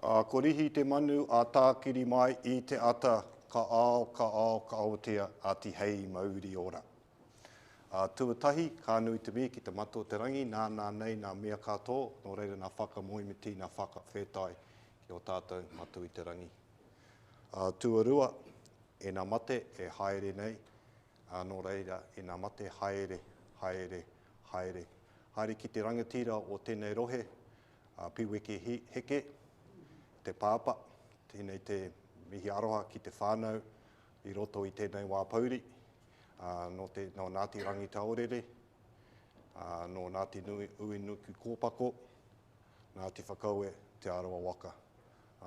Ko rihi te manu a tākiri mai I te ata ka aotea a ti hei mauri ora. Tuatahi, ka nui te me ki te mato te rangi, nā nei, nā mea katoa, nō reira nā whakamoimiti, nā whakawhetai ki o tātou matu I te rangi. Tuarua, e nā mate e haere nei, nō reira e nā mate haere. Haere ki te rangatira o tēnei rohe, piweke heke, te pāpa, tēnei te mihi aroha ki te whānau, I roto I tēnei wāpauri, no Ngāti Rangi Taurere, no Ngāti Uinuku Kōpako, Ngāti Whakaue, te Arawa waka.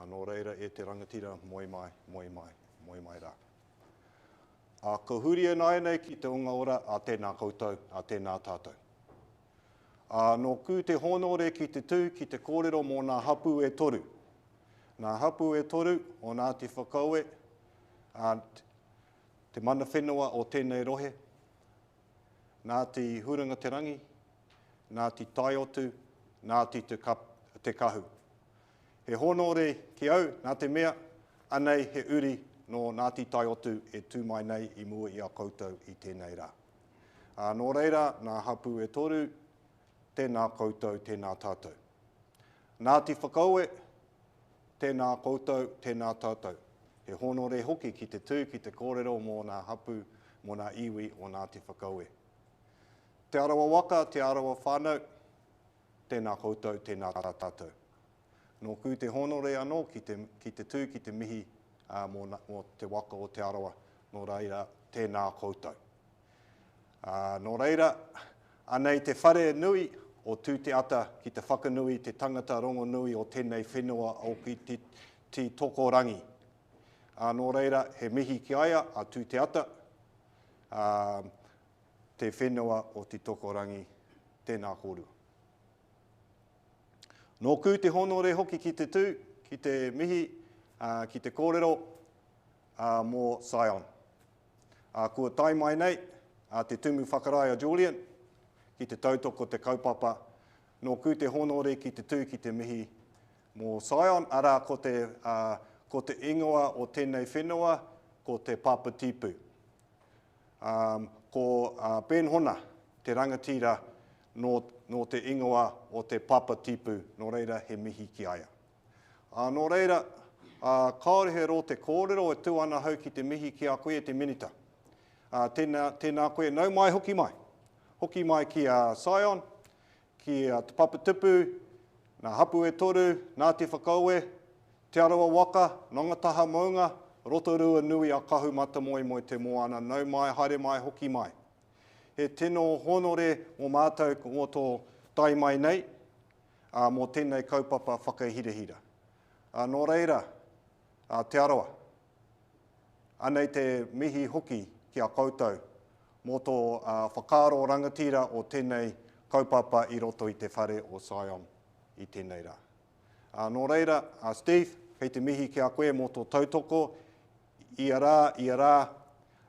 Nō reira e te rangatira, moi mai rā. Ko huria nei ki te unga ora, a tēnā koutou, a tēnā tātou. Nō ku te honore ki te tū, ki te kōrero mō ngā hapu e toru. Ngā hapu e toru o Ngāti Whakaue, te mana whenua o tēnei rohe, Ngāti Hurunga te Rangi, Ngāti Taiotu, Ngāti te Kahu. He honore ki au, nā te mea, anei he uri no Ngāti Taiotu e tū mai nei I mua I a koutou I tēnei rā. Nō reira, ngā hapu e toru, tēnā koutou, tēnā tātou. Ngāti Whakaue, tēnā koutou, tēnā tātou. He honore hoki ki te tū, ki te kōrero mō ngā hapu, mō ngā iwi o Ngāti Whakaue. Te Arawa waka, te Arawa whānau, tēnā koutou, tēnā tātou. Nō ku te honore anō ki te tū, ki te mihi mō te waka o te Arawa, nō reira, tēnā koutou. Nō reira, anei te whare nui o tū te ata ki te whakanui, te tangata rongo nui o tēnei whenua o ki te tokorangi. Nō reira, he mihi ki aia a tū te ata, te whenua o te tokorangi, tēnā kōrua. Nō ku te honore hoki ki te tū, ki te mihi, ki te kōrero mō Sion. Kua tai mai nei, te tumu whakaraia Julian, ki te tautoko te kaupapa, nō ku te honore ki te tū, ki te mihi mō Sion, ara ko te ingoa o tēnei whenua, ko te Papa Tipu. Ko Ben Hona, te rangatira no te ingoa o te Papa Tipu, nō reira he mihi ki aia. Nō reira, kaorehe ro te kōrero e tū ana hau ki te mihi ki a koe te minita. Tēnā koe nau mai, hoki mai. Hoki mai ki a Sion, ki a te Papa Tipu, ngā hapu e toru, Ngāti Whakaue, te Arawa waka, nongataha maunga, rotorua nui a kahu mata moi te moana, nau mai, haere mai, hoki mai. He tino honore o mātou o tō tai mai nei, mō tēnei kaupapa whakahirahira. Nō reira, te Arawa, anei te mihi hoki ki a koutou, mō tō whakaaro rangatira o tēnei kaupapa I roto I te whare o Sion I tēnei rā. Nō reira, Steve, kei te mihi ki a koe mō tō tautoko, I a rā,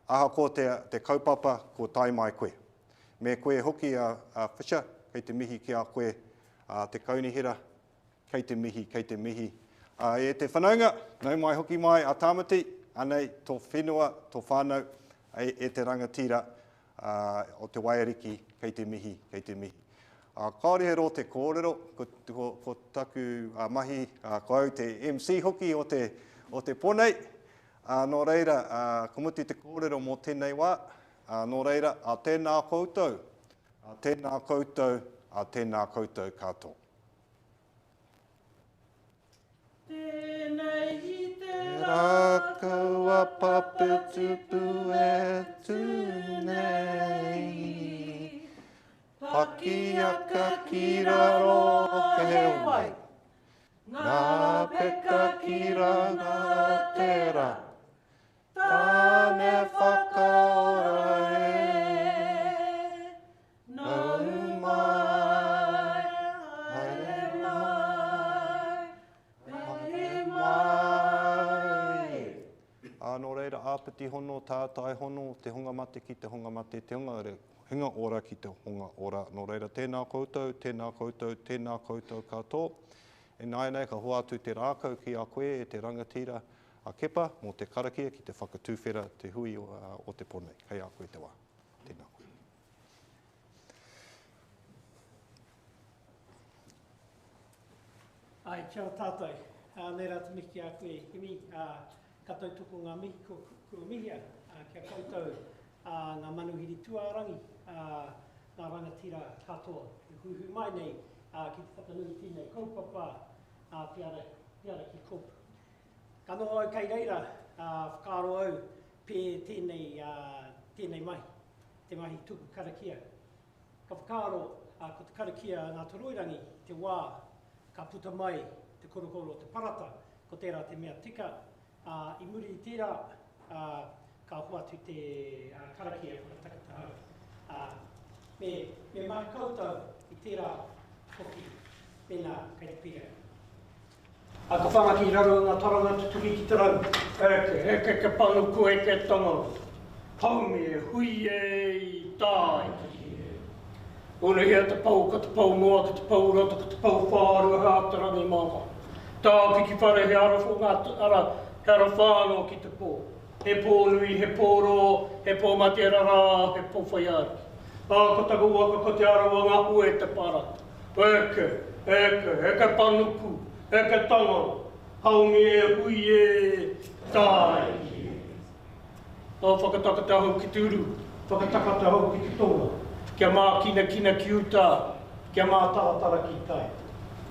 aha ko te kaupapa, ko tai mai koe. Me koe hoki a Fisher, kei te mihi ki a koe, te kaunihira, kei te mihi. E te whanaunga, nau mai hoki mai a Tāmati, anei tō whenua, tō whānau, e te rangatira o te Wairiki, kei te mihi. Kaorehe ro te kōrero, ko taku mahi, ko au te MC hoki o te ponei. Nō reira, ko muti te kōrero mō tēnei wā. Nō reira, a tēnā koutou, tēnā koutou katoa. Tēnei I te rākau a papetupu e tūnei. Paki aka ki raro he wai, ngā peka ki ranga te rā, tāne whakaora e, nau mai, haere mai, pere mai. Nō reira, āpiti hono, tātai hono, te hunga mate ki te hunga mate, te hinga ora ki te hunga ora. Nō reira, tēnā koutou katoa. e nai nei ka hoa atu te rākau ki a koe e te rangatira a kepa mō te karakia ki te whakatūwhera te hui o te ponei. Kei a koe te wā. Tēnā koe. Ai, kia ora tātou. Nei rā te miki a koe, Hemi, katou tuku ngā mihi kua mihia, kia koutou ngā manuhiri tuarangi, ngā rangatira katoa. Ki huhu mai nei, ki te whakanui tēnei kaupapa, te ara ki Kōpū. Ka noho au kei reira, whakaaro au pē tēnei mai, te mahi tuku karakia. Ka whakaaro ko te karakia ngā toroirangi, te wā, ka puta mai te korokoro o te parata, ko tērā te mea tika. I muri i tērā, ka hoatu te karakia o te takatahau. Me mai koutou i tērā hoki, pēnā kei te pira. Ka whamaki raro ngā taranga tutuki ki te rau. Eke panuku, eke tongo. Paume, hui e tai. Una hea te pau, ka te pau noa, ka te pau rata, ka te pau whārua, hea te rangi māma. Tā piki whare he arawho he ara whānau ki te pō. He pō nui, he pō rō, he pō mate rara, he pō whaiari. Ko taku waka ko te Arawa ngā ue te parata. Eke panuku, eke tango. Haungi e, hui e, tai. Whakatakata hau ki te uru, whakatakata hau ki te tonga. Kia mā kina ki uta, kia mā taratara ki tai.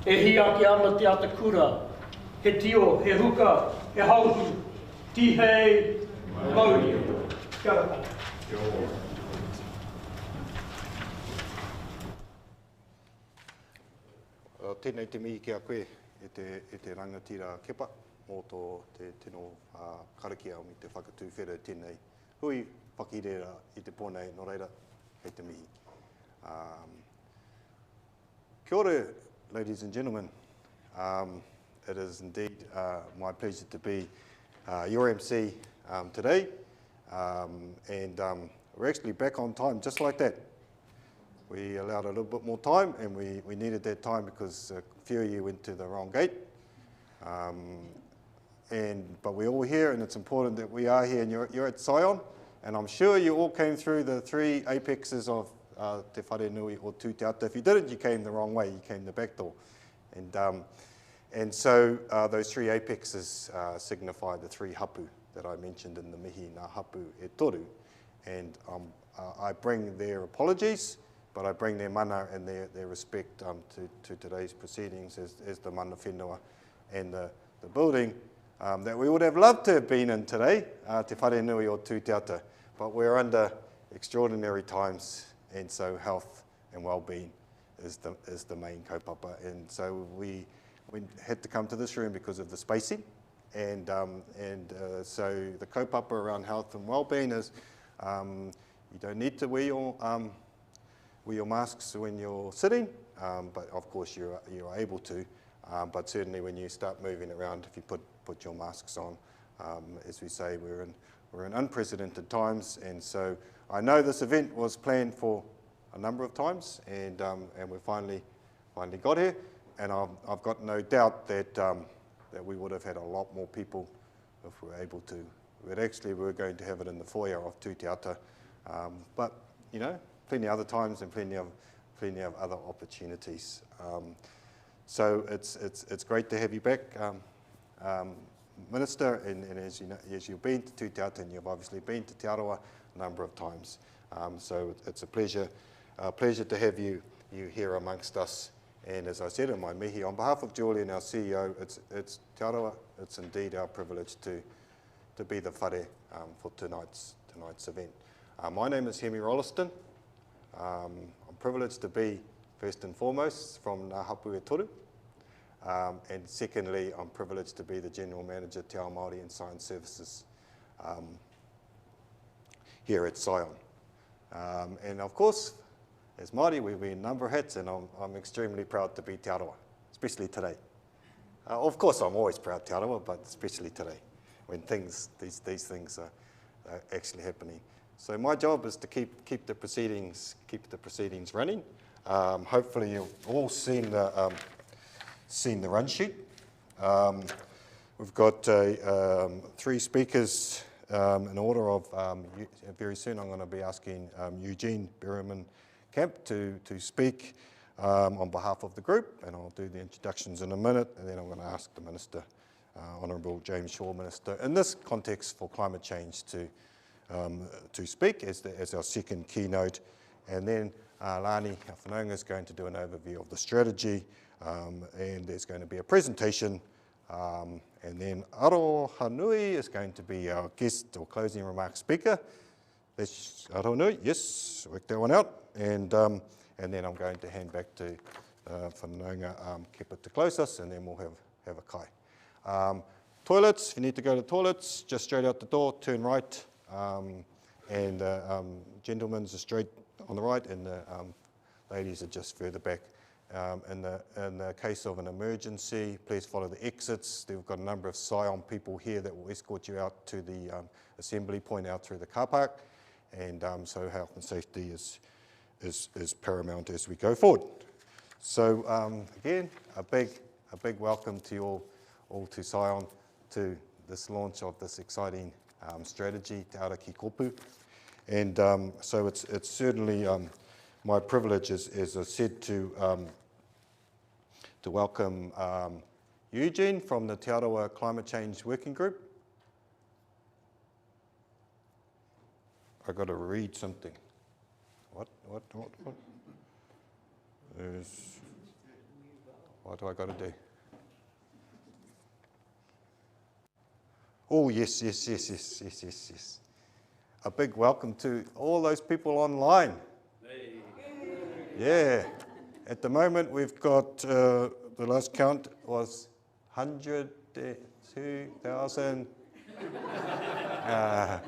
E hia ki ana te ata kura, he tio, he huka, he hauhu, tihei, mauri. Kia ora tātou. Tēnei te mihi ki a koe e te rangatira kepa mō te tino karakia o mi te whakatūwhera tēnei hui whakirera i te ponei no reira hei te mihi. Kia ora, ladies and gentlemen. It is indeed my pleasure to be your MC today. We're actually back on time, just like that. We allowed a little bit more time, and we needed that time because a few of you went to the wrong gate. But we're all here, and it's important that we are here, and you're at Sion, and I'm sure you all came through the three apexes of Te Whare Nui or Tū Te Ata. If you didn't, you came the wrong way, you came the back door. And so those three apexes signify the three hapu that I mentioned in the mihi, ngā hapu e toru. And I bring their apologies, but I bring their mana and their respect to today's proceedings as the mana whenua and the building that we would have loved to have been in today, Te Whare Nui o Tū Te Ata. But we're under extraordinary times, and so health and well-being is the main kaupapa. And so we had to come to this room because of the spacing, and so the kaupapa around health and well-being is you don't need to wear your masks when you're sitting, but of course you're able to. But certainly when you start moving around, if you put your masks on, as we say, we're in unprecedented times, and so I know this event was planned for a number of times, and we finally got here, and I've got no doubt that we would have had a lot more people if we were able to. We were going to have it in the foyer of Tū Te Ata, but you know, plenty of other times and plenty of other opportunities. So it's great to have you back, Minister, and as you know, as you've been to Tū Te Ata, and you've obviously been to Te Arawa a number of times. So it's a pleasure to have you here amongst us. And as I said in my mihi, on behalf of Julian, our CEO, it's Te Arawa, it's indeed our privilege to be the whare for tonight's event. My name is Hemi Rolliston. I'm privileged to be, first and foremost, from Ngā Hapu e Toru. And secondly, I'm privileged to be the General Manager, Te Ao Māori and Science Services here at Sion. And of course, as Māori, we wear a number of hats, and I'm extremely proud to be Te Arawa, especially today. Of course, I'm always proud Te Arawa, but especially today, when these things are actually happening. So my job is to keep the proceedings running. Hopefully, you've all seen seen the run sheet. We've got 3 speakers in order of, very soon I'm going to be asking Eugene Berryman Kemp to speak on behalf of the group, and I'll do the introductions in a minute, and then I'm going to ask the Minister, Honourable James Shaw Minister, in this context for climate change to speak as our second keynote, and then Lani Whanaunga is going to do an overview of the strategy, and there's going to be a presentation, and then Arawa Hanui is going to be our guest or closing remarks speaker. That's Arawa Hanui, yes, work that one out, and then I'm going to hand back to Whanaunga Kepa to close us, and then we'll have a kai. Toilets, if you need to go to the toilets, just straight out the door, turn right, and gentlemen's are straight on the right, and the ladies are just further back. In the case of an emergency, please follow the exits. They've got a number of Scion people here that will escort you out to the assembly point out through the car park, and so health and safety is paramount as we go forward. So again, a big welcome to you all to Scion, to this launch of this exciting strategy, Te Ara ki Kōpū. And so it's certainly my privilege, as I said, to welcome Eugene from the Te Arawa Climate Change Working Group. I've got to read something. What? What do I got to do? Oh, yes. A big welcome to all those people online. Yeah. At the moment, we've got, the last count was 102,000. Hi,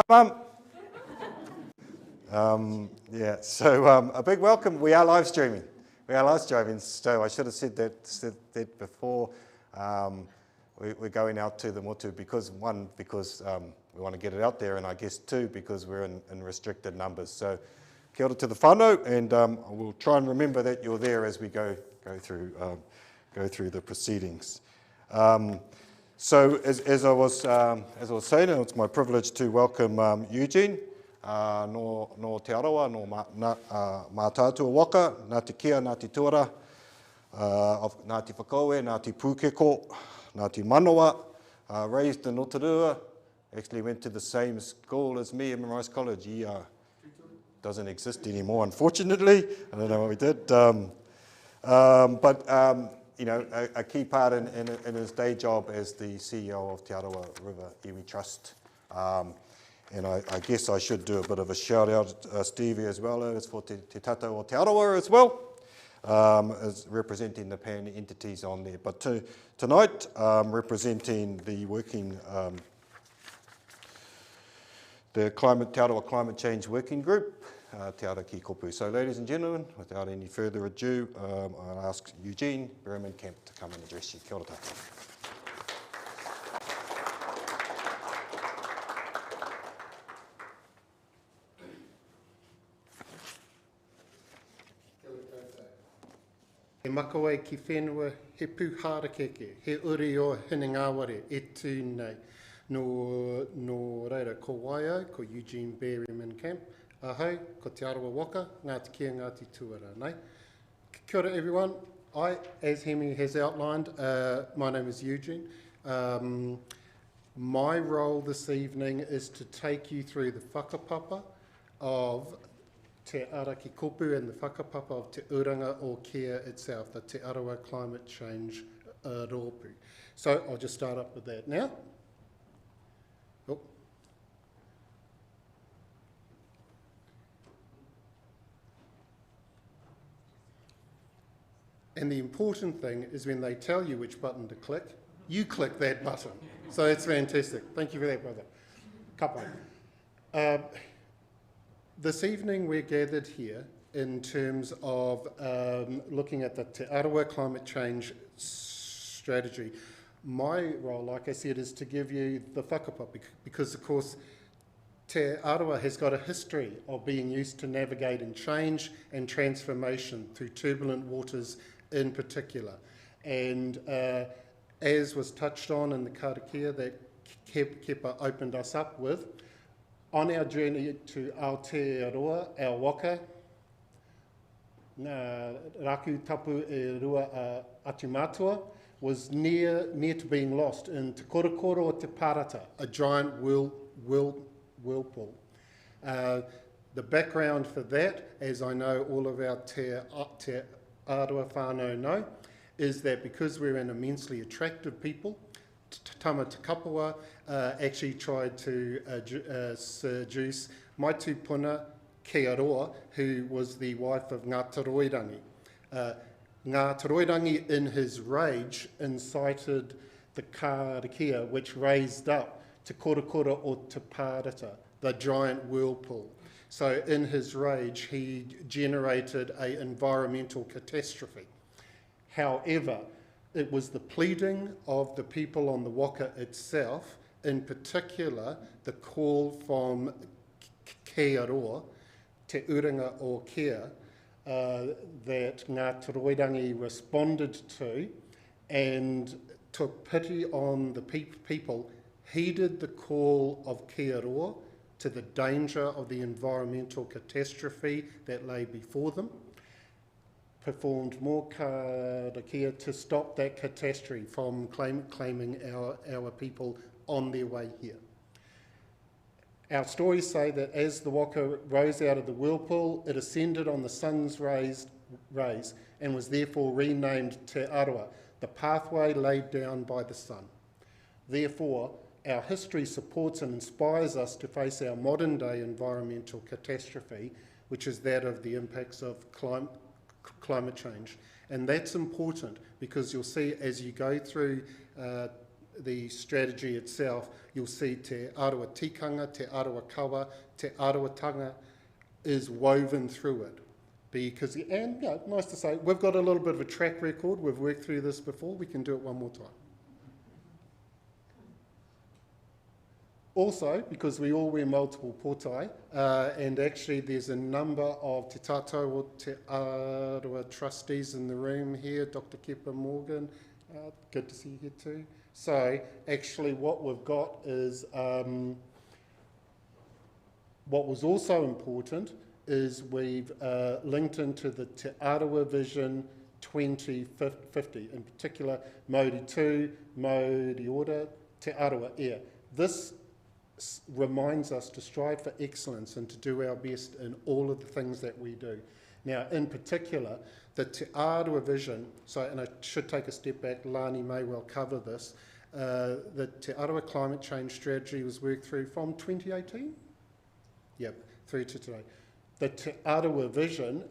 Mum. Yeah, so a big welcome. We are live streaming. So I should have said that before. We're going out to the motu because we want to get it out there, and I guess 2, because we're in restricted numbers. So kia ora to the whānau, and we'll try and remember that you're there as we go through the proceedings. So as I was saying, it's my privilege to welcome Eugene no Te Arawa, no mā tātua waka, nā te kia, nā te tuara, nā te whakaue, nā te pūkeko, nā te manawa, raised in Rotorua, actually went to the same school as me, Emma Rice College. He doesn't exist anymore, unfortunately. I don't know what we did. But you know, a key part in his day job as the CEO of Te Arawa River Iwi Trust. And I guess I should do a bit of a shout out, Stevie, as well as for Te Tata o Te Arawa as well, as representing the PAN entities on there. But tonight, representing the working, the Te Arawa Climate Change Working Group, Te Ara ki Kōpū. So ladies and gentlemen, without any further ado, I'll ask Eugene Berryman Kemp to come and address you. Kia ora tātou. E makawa ki whenua, he pūhara keke, he uri o hini ngāware, e tū nei. No reira, ko waia, ko Eugene Berryman Kemp, ahau, ko Te Arawa Waka, ngā te kia, ngā te tuara, nei. Kia ora everyone, as Hemi has outlined, my name is Eugene. My role this evening is to take you through the whakapapa of Te Ara ki Kōpū and the whakapapa of Te Uranga o Kia itself, the Te Arawa Climate Change Rōpū. So I'll just start up with that now. Oh. And the important thing is when they tell you which button to click, you click that button. So it's fantastic. Thank you for that, brother. Kapai. This evening we're gathered here in terms of looking at the Te Arawa Climate Change Strategy. My role, like I said, is to give you the whakapapa, because of course Te Arawa has got a history of being used to navigating change and transformation through turbulent waters in particular. And as was touched on in the karakia that Kepa opened us up with, on our journey to Aotearoa, our waka, Raku Tapu e Rua Atimatua, was near to being lost in Te Korokoro o Te Parata, a giant whirlpool. The background for that, as I know all of our Te Arawa whānau know, is that because we're an immensely attractive people, Tama Te Kapua actually tried to seduce mai tūpuna Ki Aroa, who was the wife of Ngā Taroirangi. Ngā Taroirangi, in his rage, incited the karakia, which raised up Te Korokoro o Te Parata, the giant whirlpool. So in his rage, he generated an environmental catastrophe. However, it was the pleading of the people on the waka itself, in particular the call from Ki Aroa, Te Uranga o Kia, that Ngā Taroirangi responded to and took pity on the people, heeded the call of Ki Aroa to the danger of the environmental catastrophe that lay before them, performed more karakia to stop that catastrophe from claiming our people on their way here. Our stories say that as the waka rose out of the whirlpool, it ascended on the sun's rays and was therefore renamed Te Arawa, the pathway laid down by the sun. Therefore, our history supports and inspires us to face our modern day environmental catastrophe, which is that of the impacts of climate change. And that's important because you'll see as you go through the strategy itself, you'll see Te Arawa Tikanga, Te Arawa Kawa, Te Arawa Tanga is woven through it. Because, and nice to say, we've got a little bit of a track record, we've worked through this before, we can do it one more time. Also, because we all wear multiple potai, and actually there's a number of Te Tātou o Te Arawa trustees in the room here, Dr. Kepa Morgan, good to see you here too. So actually what we've got is, what was also important is we've linked into the Te Arawa Vision 2050, in particular Mauri 2, Mauri Ora, Te Arawa Air. This reminds us to strive for excellence and to do our best in all of the things that we do. Now, in particular, the Te Arawa Vision, so, and I should take a step back, Lani may well cover this, the Te Arawa Climate Change Strategy was worked through from 2018? Yep, through to today. The Te Arawa Vision,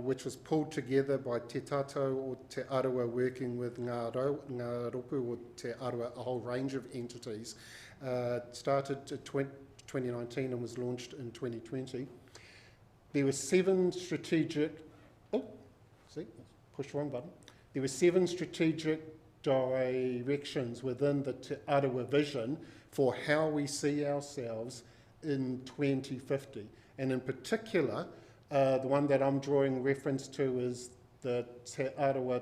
which was pulled together by Te Tātou o Te Arawa working with Ngā Ropu o Te Arawa, a whole range of entities, started in 2019 and was launched in 2020. There were 7 strategic, push the wrong button. There were 7 strategic directions within the Te Arawa Vision for how we see ourselves in 2050. And in particular, the one that I'm drawing reference to is the Te Arawa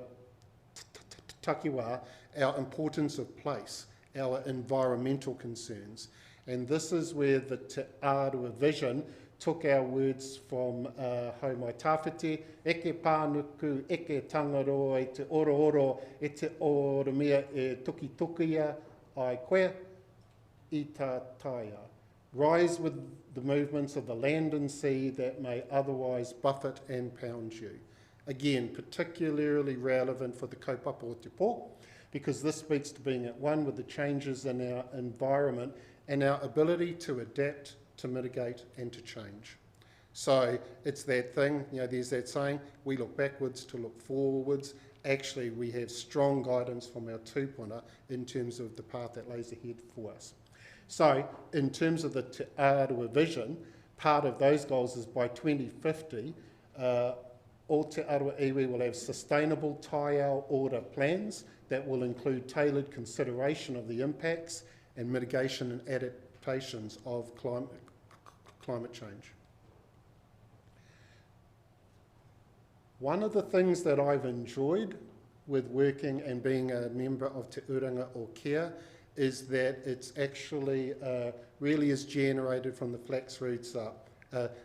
Takiwa, our importance of place, our environmental concerns. And this is where the Te Arawa Vision took our words from Hau Mai Tāwhiti, eke pānuku, eke tangaro, e te oro oro, e te oro mea e tuki tukia, ai koe, I tā taia. Rise with the movements of the land and sea that may otherwise buffet and pound you. Again, particularly relevant for the kaupapa o te pō, because this speaks to being at one with the changes in our environment and our ability to adapt, to mitigate and to change. So it's that thing, there's that saying, we look backwards to look forwards. Actually, we have strong guidance from our tūpuna in terms of the path that lays ahead for us. So in terms of the Te Arawa Vision, part of those goals is by 2050, all Te Arawa iwi will have sustainable taiao order plans that will include tailored consideration of the impacts and mitigation and adaptations of climate change. One of the things that I've enjoyed with working and being a member of Te Uranga o Kia is that it's actually really is generated from the flax roots up.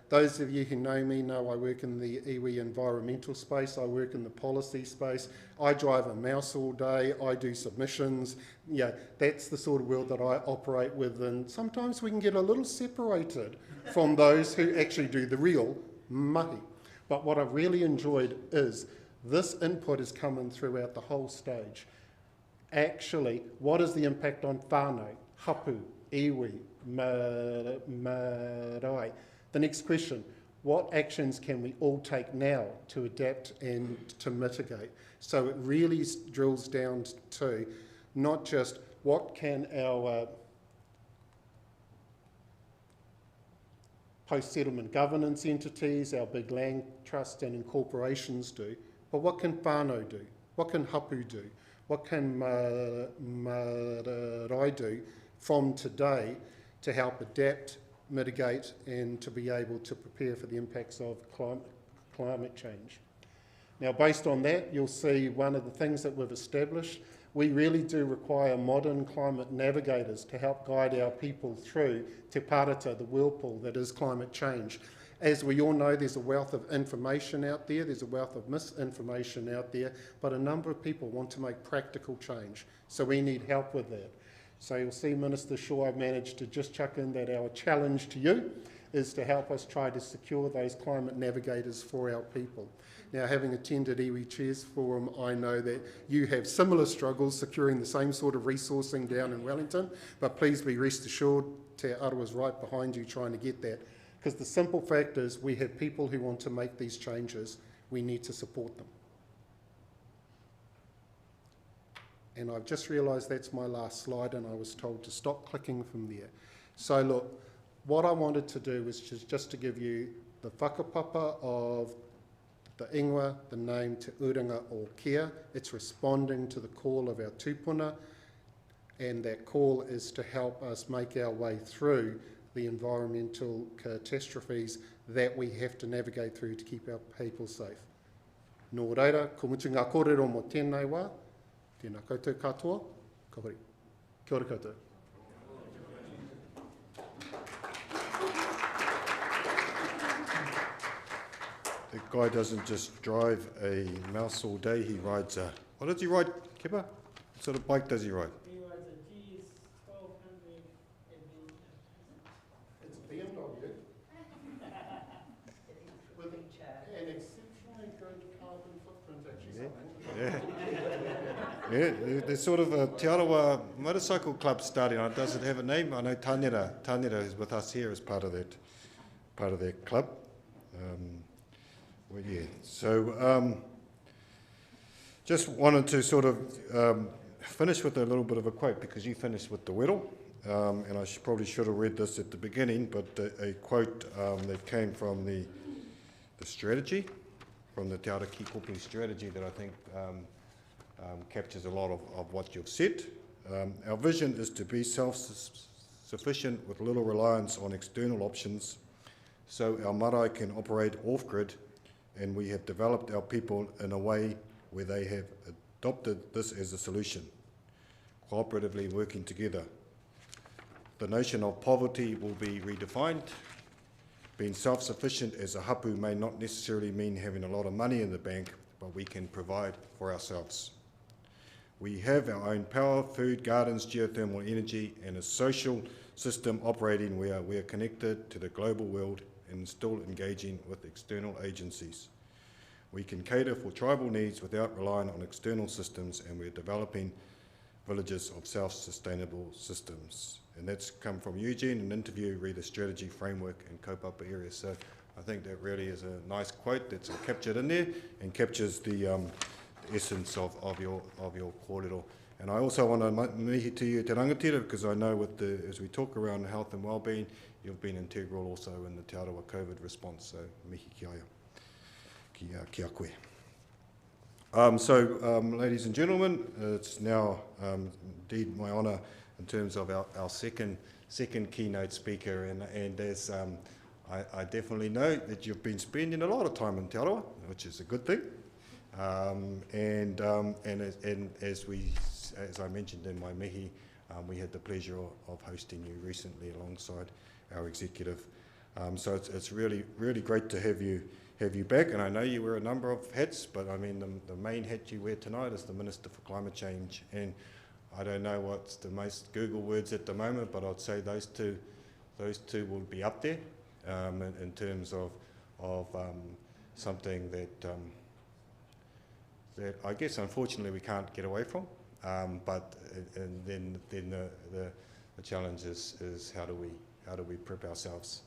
Those of you who know me know I work in the iwi environmental space, I work in the policy space, I drive a mouse all day, I do submissions. Yeah, that's the sort of world that I operate with, and sometimes we can get a little separated from those who actually do the real mahi. But what I've really enjoyed is this input is coming throughout the whole stage. Actually, what is the impact on whānau, hapu, iwi, marae? The next question, what actions can we all take now to adapt and to mitigate? So it really drills down to not just what can our post-settlement governance entities, our big land trusts and incorporations do, but what can whānau do? What can hapu do? What can marae do from today to help adapt, mitigate and to be able to prepare for the impacts of climate change? Now, based on that, you'll see one of the things that we've established, we really do require modern climate navigators to help guide our people through te parata, the whirlpool that is climate change. As we all know, there's a wealth of information out there, there's a wealth of misinformation out there, but a number of people want to make practical change, so we need help with that. So you'll see Minister Shaw, I've managed to just chuck in that our challenge to you is to help us try to secure those climate navigators for our people. Now, having attended Iwi Chairs Forum, I know that you have similar struggles securing the same sort of resourcing down in Wellington, but please be rest assured, Te Arawa's right behind you trying to get that. Because the simple fact is we have people who want to make these changes, we need to support them. And I've just realised that's my last slide and I was told to stop clicking from there. So look, what I wanted to do was just to give you the whakapapa of the ingoa, the name Te Uranga o Kia. It's responding to the call of our tūpuna, and that call is to help us make our way through the environmental catastrophes that we have to navigate through to keep our people safe. Nō reira, ko mutu ngā kōrero mo tēnei wā, tēnā koutou katoa, ka hori. Kia ora koutou. The guy doesn't just drive a mouse all day, he rides a... What does he ride, Kepa? What sort of bike does he ride? He rides a GS 1200 It's a BMW. With an exceptionally good carbon footprint, actually. Yeah, there's sort of a Te Arawa motorcycle club starting on. It doesn't have a name. I know Tānera is with us here as part of that club. Well, yeah. So just wanted to sort of finish with a little bit of a quote, because you finished with the whittle, and I probably should have read this at the beginning, but a quote that came from the strategy, from the Te Ara Ki Kōpū strategy that I think captures a lot of what you've said. Our vision is to be self-sufficient with little reliance on external options, so our marae can operate off-grid, and we have developed our people in a way where they have adopted this as a solution, cooperatively working together. The notion of poverty will be redefined. Being self-sufficient as a hapu may not necessarily mean having a lot of money in the bank, but we can provide for ourselves. We have our own power, food, gardens, geothermal energy, and a social system operating where we are connected to the global world and still engaging with external agencies. We can cater for tribal needs without relying on external systems, and we're developing villages of self-sustainable systems. And that's come from Eugene, an interview, read the strategy framework in kaupapa areas. So I think that really is a nice quote that's captured in there and captures the essence of your kōrero. And I also want to mihi to you te rangatira, because I know as we talk around health and wellbeing, you've been integral also in the Te Arawa COVID response, so mihi ki aia, ki a koe. Ladies and gentlemen, it's now indeed my honour in terms of our second keynote speaker, and as I definitely know that you've been spending a lot of time in Te Arawa, which is a good thing. And as I mentioned in my mihi, we had the pleasure of hosting you recently alongside our executive. So it's really great to have you back. And I know you wear a number of hats, but I mean the main hat you wear tonight is the Minister for Climate Change. And I don't know what's the most Google words at the moment, but I'd say those two will be up there in terms of something that I guess unfortunately we can't get away from. But then the challenge is how do we prep ourselves,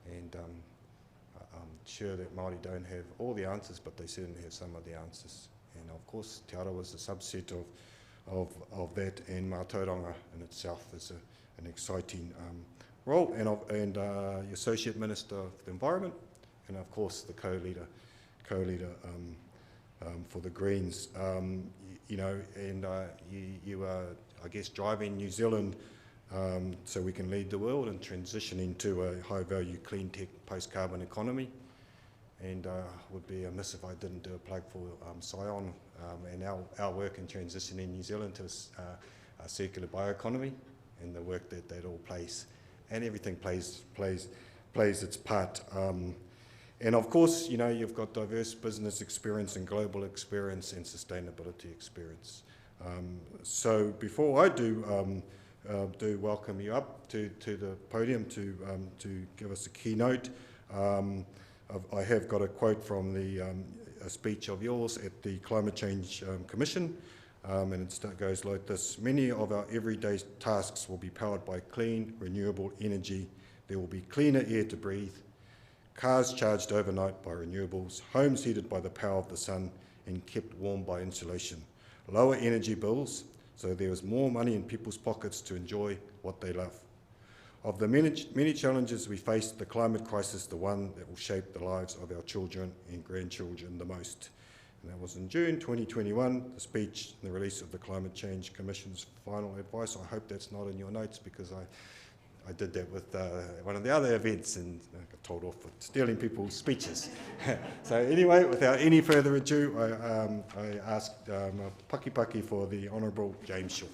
and I'm sure that Māori don't have all the answers, but they certainly have some of the answers. And of course, Te Arawa is a subset of that, and Mātauranga in itself is an exciting role, and the Associate Minister of the Environment, and of course the co-leader for the Greens. You know, and you are, I guess, driving New Zealand so we can lead the world and transition into a high-value, clean tech, post-carbon economy. And would be amiss if I didn't do a plug for Scion and our work in transitioning New Zealand to a circular bioeconomy, and the work that all plays, and everything plays its part. And of course, you know, you've got diverse business experience and global experience and sustainability experience. So before I do welcome you up to the podium to give us a keynote, I have got a quote from a speech of yours at the Climate Change Commission, and it goes like this: many of our everyday tasks will be powered by clean, renewable energy. There will be cleaner air to breathe, cars charged overnight by renewables, homes heated by the power of the sun and kept warm by insulation, lower energy bills, so there is more money in people's pockets to enjoy what they love. Of the many challenges we face, the climate crisis is the one that will shape the lives of our children and grandchildren the most. And that was in June 2021, the speech and the release of the Climate Change Commission's final advice. I hope that's not in your notes, because I did that with one of the other events and I got told off for stealing people's speeches. So anyway, without any further ado, I asked Paki for the Honourable James Shaw.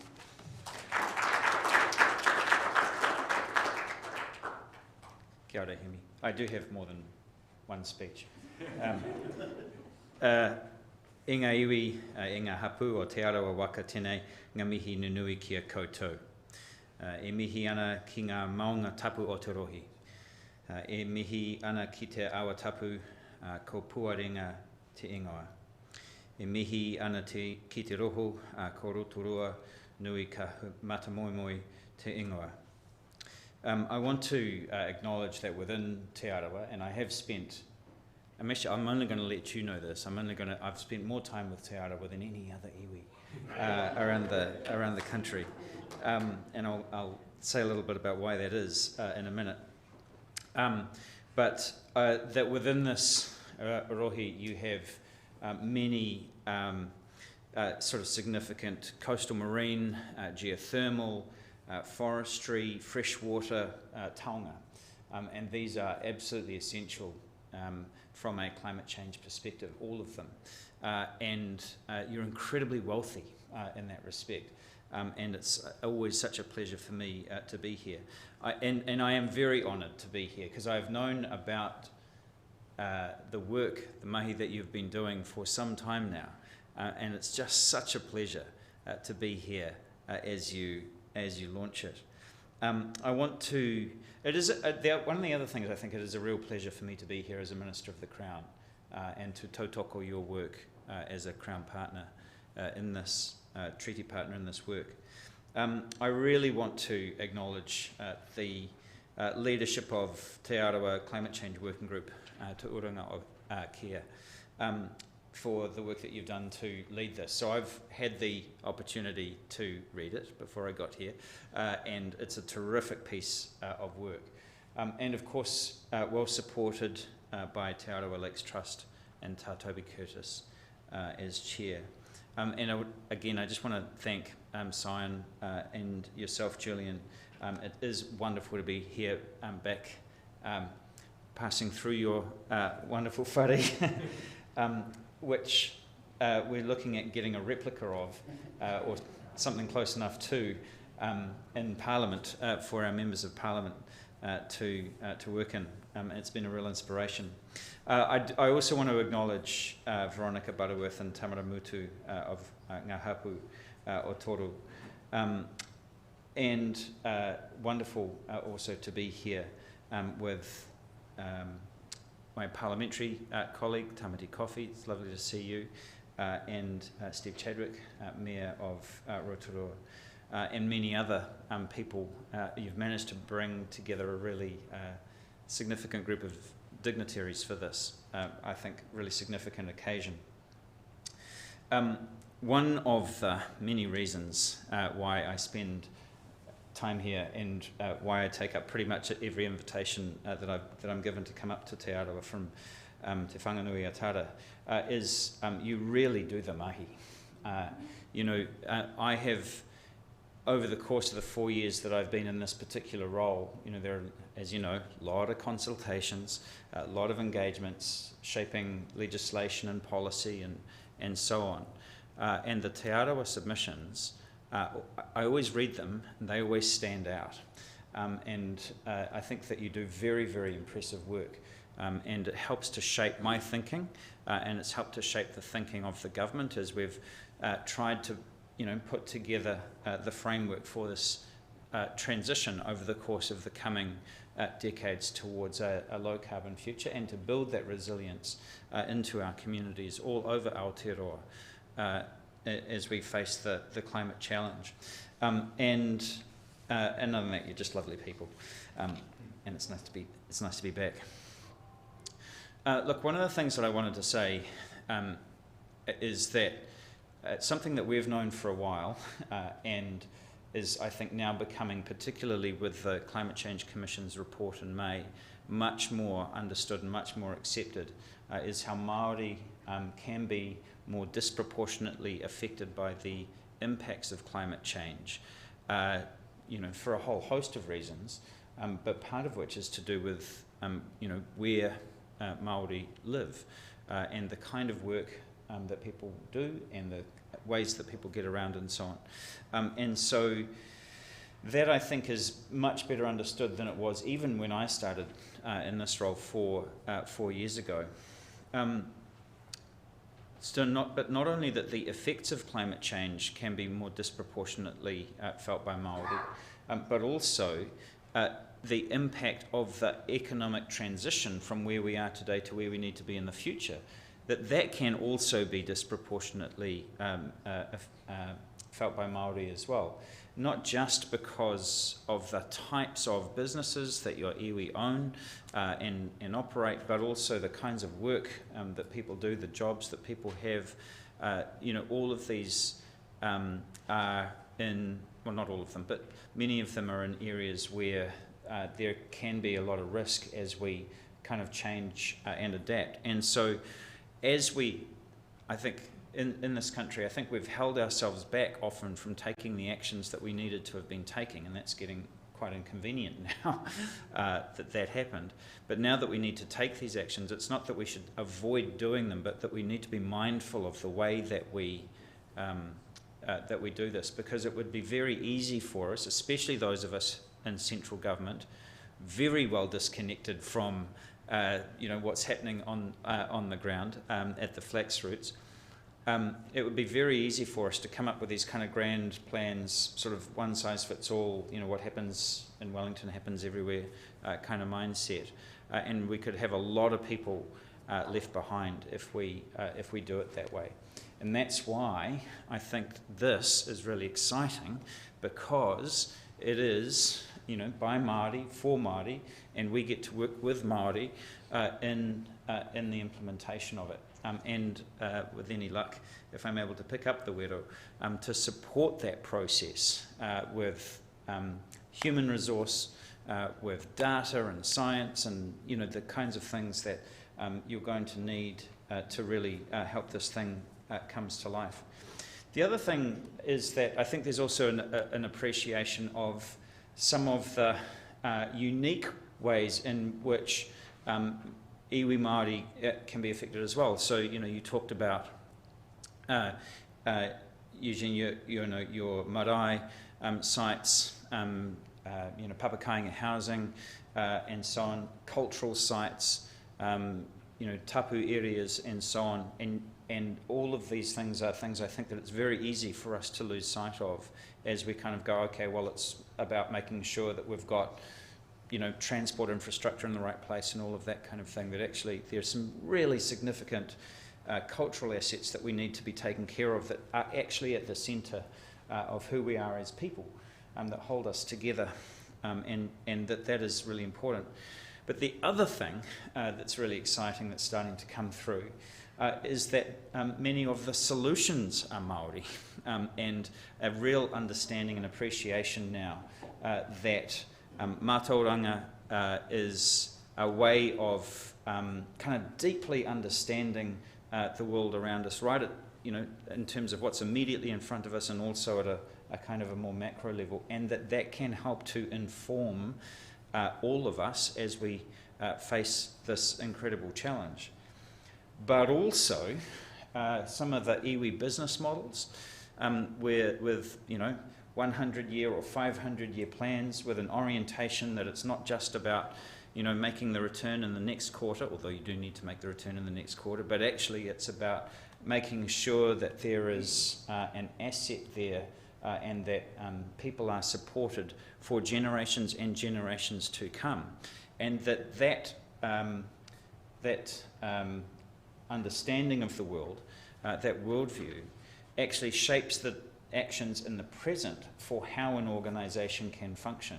Kia ora, Hemi. I do have more than one speech. I ngā iwi, i ngā hapu o Te Arawa waka tēnei, ngā mihi nunui kia koutou. E mihi ana ki ngā maunga tapu o te rohi. E mihi ana ki te awa tapu ko puarenga te ingoa. E mihi ana ki te roho ko rotorua nui ka matamoemoi te ingoa. I want to acknowledge that within Te Arawa, and I have spent, I'm only going to let you know this, I've spent more time with Te Arawa than any other iwi around the country. And I'll say a little bit about why that is in a minute. But that within this rohi you have many sort of significant coastal marine, geothermal, forestry, freshwater taonga. And these are absolutely essential from a climate change perspective, all of them. And you're incredibly wealthy in that respect. And it's always such a pleasure for me to be here. And I am very honoured to be here, because I've known about the work, the mahi that you've been doing for some time now. And it's just such a pleasure to be here as you launch it. I want to, it is, one of the other things I think it is a real pleasure for me to be here as a Minister of the Crown and to tautoko your work as a Crown partner in this, treaty partner in this work. I really want to acknowledge the leadership of Te Arawa Climate Change Working Group, Te Urunga o Kia, for the work that you've done to lead this. So I've had the opportunity to read it before I got here, and it's a terrific piece of work. And of course, well supported by Te Arawa Lakes Trust and Toby Curtis as chair. And I just want to thank Sion and yourself, Julian. It is wonderful to be here back, passing through your wonderful whare, which we're looking at getting a replica of, or something close enough to, in Parliament for our members of Parliament to work in. It's been a real inspiration. I also want to acknowledge Veronica Butterworth and Tamara Mutu of Ngā Hapu o Toru. And wonderful also to be here with my parliamentary colleague, Tamati Coffey. It's lovely to see you. And Steve Chadwick, Mayor of Rotorua, and many other people. You've managed to bring together a really significant group of dignitaries for this, I think, really significant occasion. One of the many reasons why I spend time here and why I take up pretty much every invitation that I'm given to come up to Te Arawa from Te Whanganui Atara is you really do the mahi. I have, over the course of the 4 years that I've been in this particular role, there are, as you know, a lot of consultations, a lot of engagements, shaping legislation and policy and so on. And the Te Arawa submissions, I always read them and they always stand out. And I think that you do very, very impressive work. And it helps to shape my thinking, and it's helped to shape the thinking of the government as we've tried to, put together the framework for this transition over the course of the coming decades towards a low-carbon future, and to build that resilience into our communities all over Aotearoa as we face the climate challenge. And other than that, you're just lovely people, and it's nice to be back. Look, one of the things that I wanted to say is that something that we've known for a while and is, I think, now becoming, particularly with the Climate Change Commission's report in May, much more understood and much more accepted, is how Māori can be more disproportionately affected by the impacts of climate change, for a whole host of reasons, but part of which is to do with, where Māori live and the kind of work that people do and the ways that people get around and so on. And so that, I think, is much better understood than it was even when I started in this role 4 years ago. But not only that the effects of climate change can be more disproportionately felt by Māori, but also the impact of the economic transition from where we are today to where we need to be in the future, that can also be disproportionately felt by Māori as well. Not just because of the types of businesses that your iwi own and operate, but also the kinds of work that people do, the jobs that people have. All of these are in, well, not all of them, but many of them are in areas where there can be a lot of risk as we kind of change and adapt. And so as we, I think, in this country, I think we've held ourselves back often from taking the actions that we needed to have been taking, and that's getting quite inconvenient now that happened. But now that we need to take these actions, it's not that we should avoid doing them, but that we need to be mindful of the way that we do this, because it would be very easy for us, especially those of us in central government, very well disconnected from what's happening on the ground at the flax roots. It would be very easy for us to come up with these kind of grand plans, sort of one size fits all, what happens in Wellington happens everywhere kind of mindset, and we could have a lot of people left behind if we do it that way. And that's why I think this is really exciting, because it is, by Māori, for Māori, and we get to work with Māori in the implementation of it. And with any luck, if I'm able to pick up the wero, to support that process with human resource, with data and science and the kinds of things that you're going to need to really help this thing comes to life. The other thing is that I think there's also an appreciation of some of the unique ways in which iwi Māori can be affected as well. So, you talked about Using your marae sites, papakainga housing, and so on, cultural sites, tapu areas, and so on, and all of these things are things I think that it's very easy for us to lose sight of as we kind of go, okay, well, it's about making sure that we've got, transport infrastructure in the right place and all of that kind of thing, that actually there's some really significant cultural assets that we need to be taken care of that are actually at the centre of who we are as people, that hold us together, and that is really important. But the other thing that's really exciting that's starting to come through is that many of the solutions are Māori, and a real understanding and appreciation now that mātauranga is a way of kind of deeply understanding the world around us, right at, in terms of what's immediately in front of us, and also at a kind of a more macro level, and that can help to inform all of us as we face this incredible challenge. But also some of the iwi business models, where with 100-year or 500-year plans, with an orientation that it's not just about making the return in the next quarter, although you do need to make the return in the next quarter, but actually it's about making sure that there is an asset there, and that people are supported for generations and generations to come, and that understanding of the world, that worldview, actually shapes the actions in the present for how an organisation can function.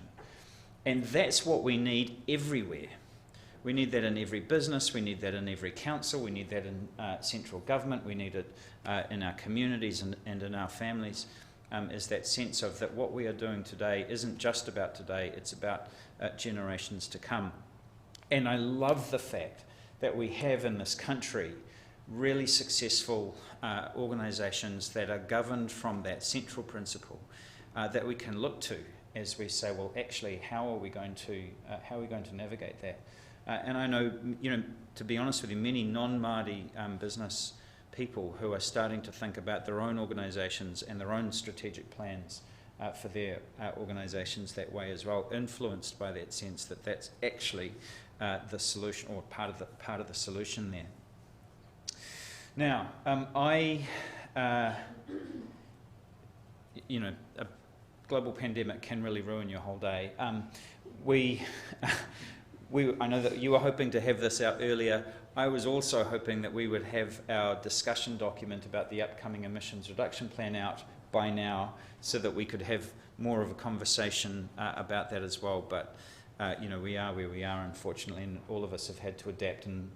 And that's what we need everywhere. We need that in every business, we need that in every council, we need that in central government, we need it in our communities and in our families, is that sense of that what we are doing today isn't just about today, it's about generations to come. And I love the fact that we have in this country really successful organisations that are governed from that central principle that we can look to as we say, well, actually, how are we going to navigate that? And I know, to be honest with you, many non-Māori business people who are starting to think about their own organisations and their own strategic plans for their organisations that way as well, influenced by that sense that that's actually the solution, or part of the solution there. Now, a global pandemic can really ruin your whole day. I know that you were hoping to have this out earlier. I was also hoping that we would have our discussion document about the upcoming emissions reduction plan out by now, so that we could have more of a conversation about that as well. But we are where we are, unfortunately, and all of us have had to adapt and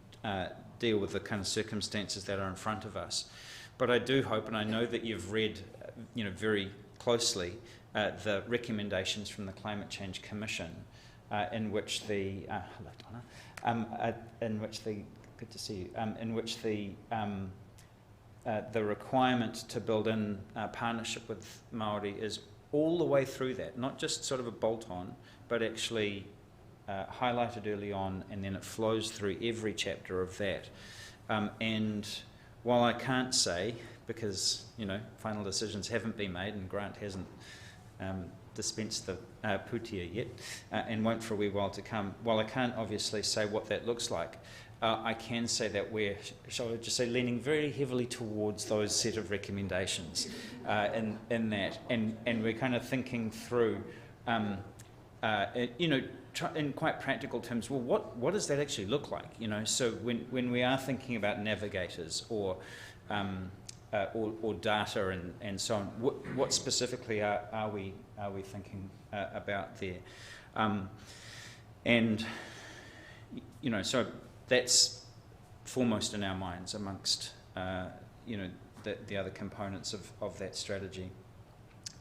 deal with the kind of circumstances that are in front of us. But I do hope, and I know that you've read, very closely the recommendations from the Climate Change Commission, in which the good to see you, in which the requirement to build in partnership with Māori is all the way through that, not just sort of a bolt-on, but actually highlighted early on, and then it flows through every chapter of that. And while I can't say, because final decisions haven't been made and Grant hasn't dispensed the putia yet, and won't for a wee while to come, while I can't obviously say what that looks like, I can say that we're, shall I just say, leaning very heavily towards those set of recommendations in that, and we're kind of thinking through, in quite practical terms, well, what does that actually look like? So when we are thinking about navigators or data and so on, what specifically are we thinking about there? So that's foremost in our minds amongst the other components of that strategy.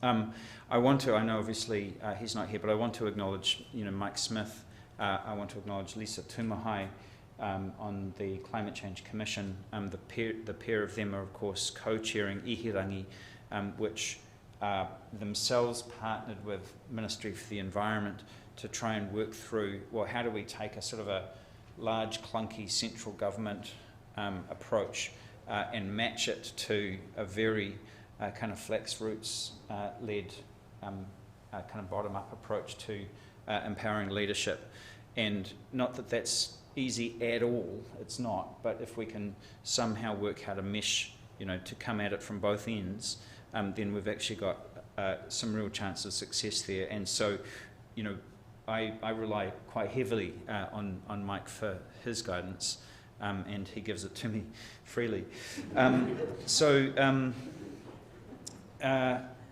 I know obviously he's not here, but I want to acknowledge Mike Smith. I want to acknowledge Lisa Tumahai on the Climate Change Commission. The pair of them are of course co-chairing Ihirangi, which themselves partnered with Ministry for the Environment to try and work through, well, how do we take a sort of a large clunky central government approach and match it to a very kind of flax roots led kind of bottom-up approach to empowering leadership. And not that that's easy at all, it's not, but if we can somehow work how to mesh, to come at it from both ends, then we've actually got some real chance of success there. And so, I rely quite heavily on Mike for his guidance, and he gives it to me freely.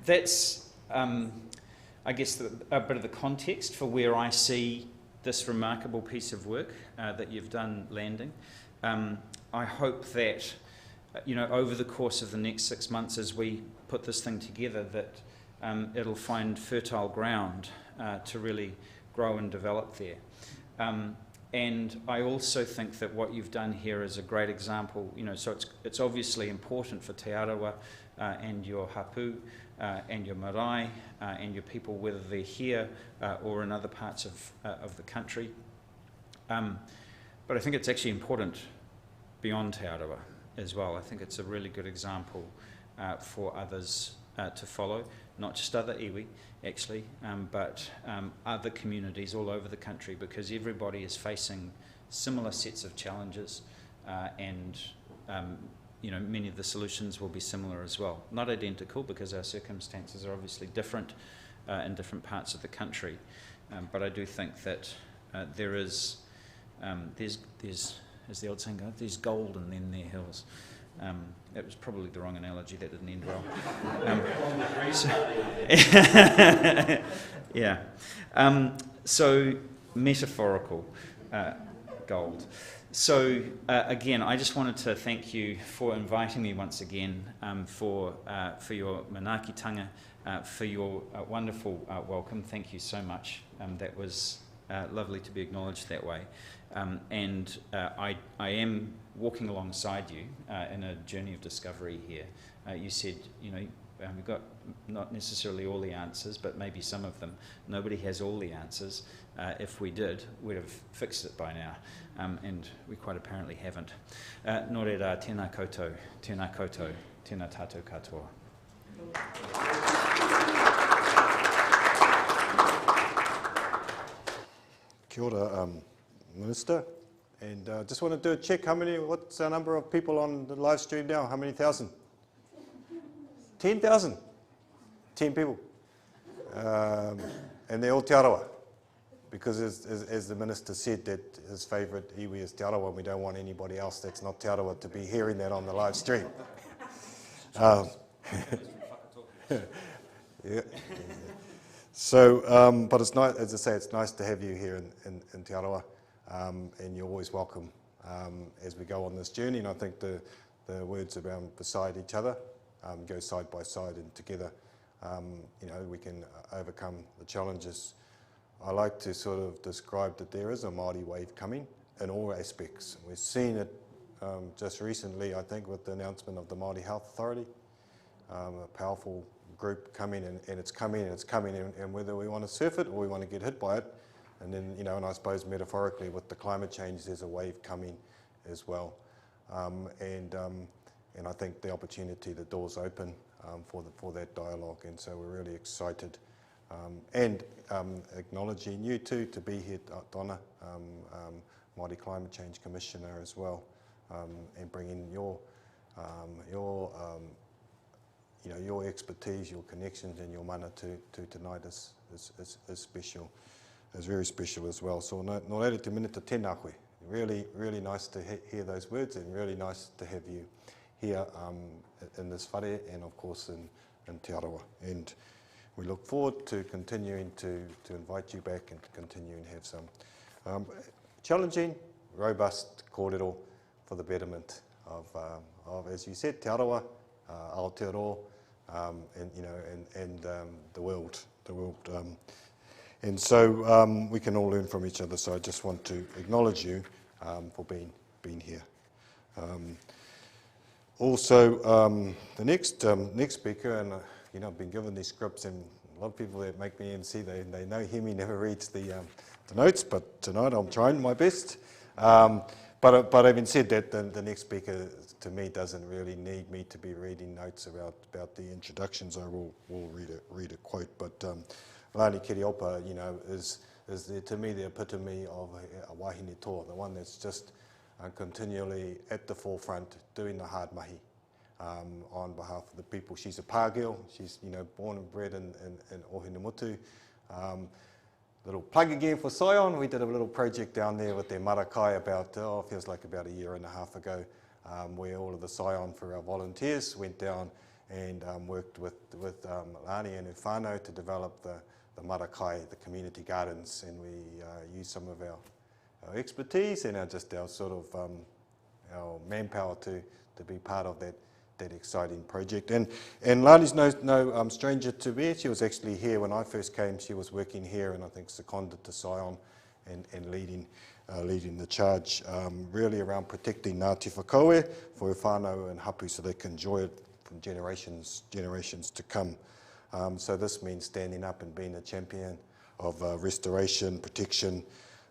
That's, I guess, a bit of the context for where I see this remarkable piece of work that you've done landing. I hope that, over the course of the next 6 months as we put this thing together, that it'll find fertile ground to really grow and develop there. And I also think that what you've done here is a great example, so it's obviously important for Te Arawa and your hapu and your marae and your people, whether they're here or in other parts of the country. But I think it's actually important beyond Te Arawa as well. I think it's a really good example for others to follow, not just other iwi, actually, but other communities all over the country, because everybody is facing similar sets of challenges, and many of the solutions will be similar as well. Not identical, because our circumstances are obviously different in different parts of the country, but I do think that there's, as the old saying goes, there's gold and then there are hills. That was probably the wrong analogy, that didn't end well. Yeah. So metaphorical gold. So again, I just wanted to thank you for inviting me once again, for your manaakitanga, for your wonderful welcome. Thank you so much. That was lovely to be acknowledged that way. And I am walking alongside you in a journey of discovery here. You said, we've got not necessarily all the answers, but maybe some of them. Nobody has all the answers. If we did, we'd have fixed it by now, and we quite apparently haven't. Nō reira, tēnā koutou, tēnā tātou katoa. Kia ora, Minister. And just want to do a check. What's our number of people on the live stream now? How many thousand? 10,000? 10 people. And they're all Te Arawa. Because as the Minister said, that his favourite iwi is Te Arawa, and we don't want anybody else that's not Te Arawa to be hearing that on the live stream. Yeah. So, but it's nice, as I say, it's nice to have you here in Te Arawa, and you're always welcome as we go on this journey. And I think the words around beside each other, go side by side and together, we can overcome the challenges. I like to sort of describe that there is a Māori wave coming in all aspects. We've seen it just recently, I think, with the announcement of the Māori Health Authority, a powerful group coming, and it's coming, and whether we want to surf it or we want to get hit by it. And then, and I suppose metaphorically with the climate change, there's a wave coming as well. And I think the opportunity, the door's open for that dialogue, and so we're really excited. And acknowledging you too to be here, Donna, Māori Climate Change Commissioner as well, and bringing your expertise, your connections, and your mana to tonight is special, is very special as well. So nō reira te minita tēnā koe. Really nice to hear those words, and really nice to have you here in this whare, and of course in Te Arawa. And we look forward to continuing to invite you back and to continue and have some challenging, robust kōrero for the betterment of as you said, Te Arawa, Aotearoa, and the world. And so we can all learn from each other. So I just want to acknowledge you for being here. Also, the next speaker, and I've been given these scripts, and a lot of people that make me MC, they know Hemi never reads the notes, but tonight I'm trying my best. But having said that, the next speaker to me doesn't really need me to be reading notes about the introductions. I will read a quote, but Lani Kiriopa, you know, is to me the epitome of a wahine toa, the one that's just continually at the forefront doing the hard mahi on behalf of the people. She's a pāgeo, she's, you know, born and bred in Ohinemutu. Little plug again for Sion, we did a little project down there with their marakai about, feels like about a year and a half ago, where all of the Sion for our volunteers went down and worked with Lani and her whānau to develop the marakai, the community gardens, and we used some of our expertise and our sort of our manpower to be part of that exciting project. And Lani's no stranger to me. She was actually here when I first came. She was working here and I think seconded to Sion and leading the charge really around protecting Ngāti Whakaue for her whānau and hapu so they can enjoy it from generations to come. So this means standing up and being a champion of restoration, protection,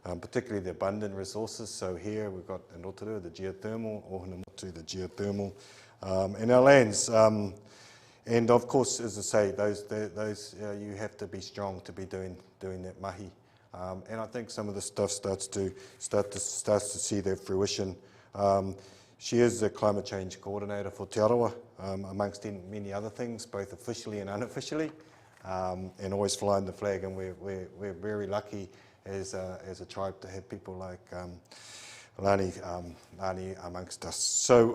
particularly the abundant resources. So here we've got in Rotorua the geothermal, Ohinemutu the geothermal, and our lands. And of course, as I say, those you have to be strong to be doing that mahi. And I think some of the stuff starts to see their fruition. She is the climate change coordinator for Te Arawa, amongst many other things, both officially and unofficially, and always flying the flag. And we're very lucky as a tribe to have people like Lani amongst us. So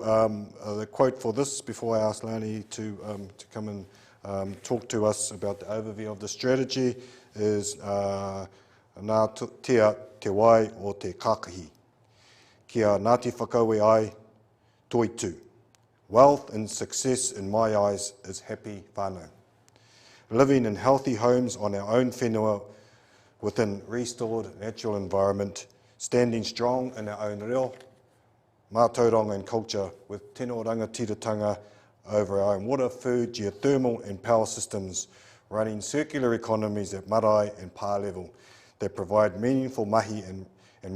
the quote for this, before I ask Lani to come and talk to us about the overview of the strategy, is Nā tia te wai o te kākahi. Kia Ngāti Whakaue ai toitu. Wealth and success in my eyes is happy whānau. Living in healthy homes on our own whenua within restored natural environment, standing strong in our own reo, mātauranga and culture with tino rangatiratanga over our own water, food, geothermal and power systems, running circular economies at marae and pā level that provide meaningful mahi and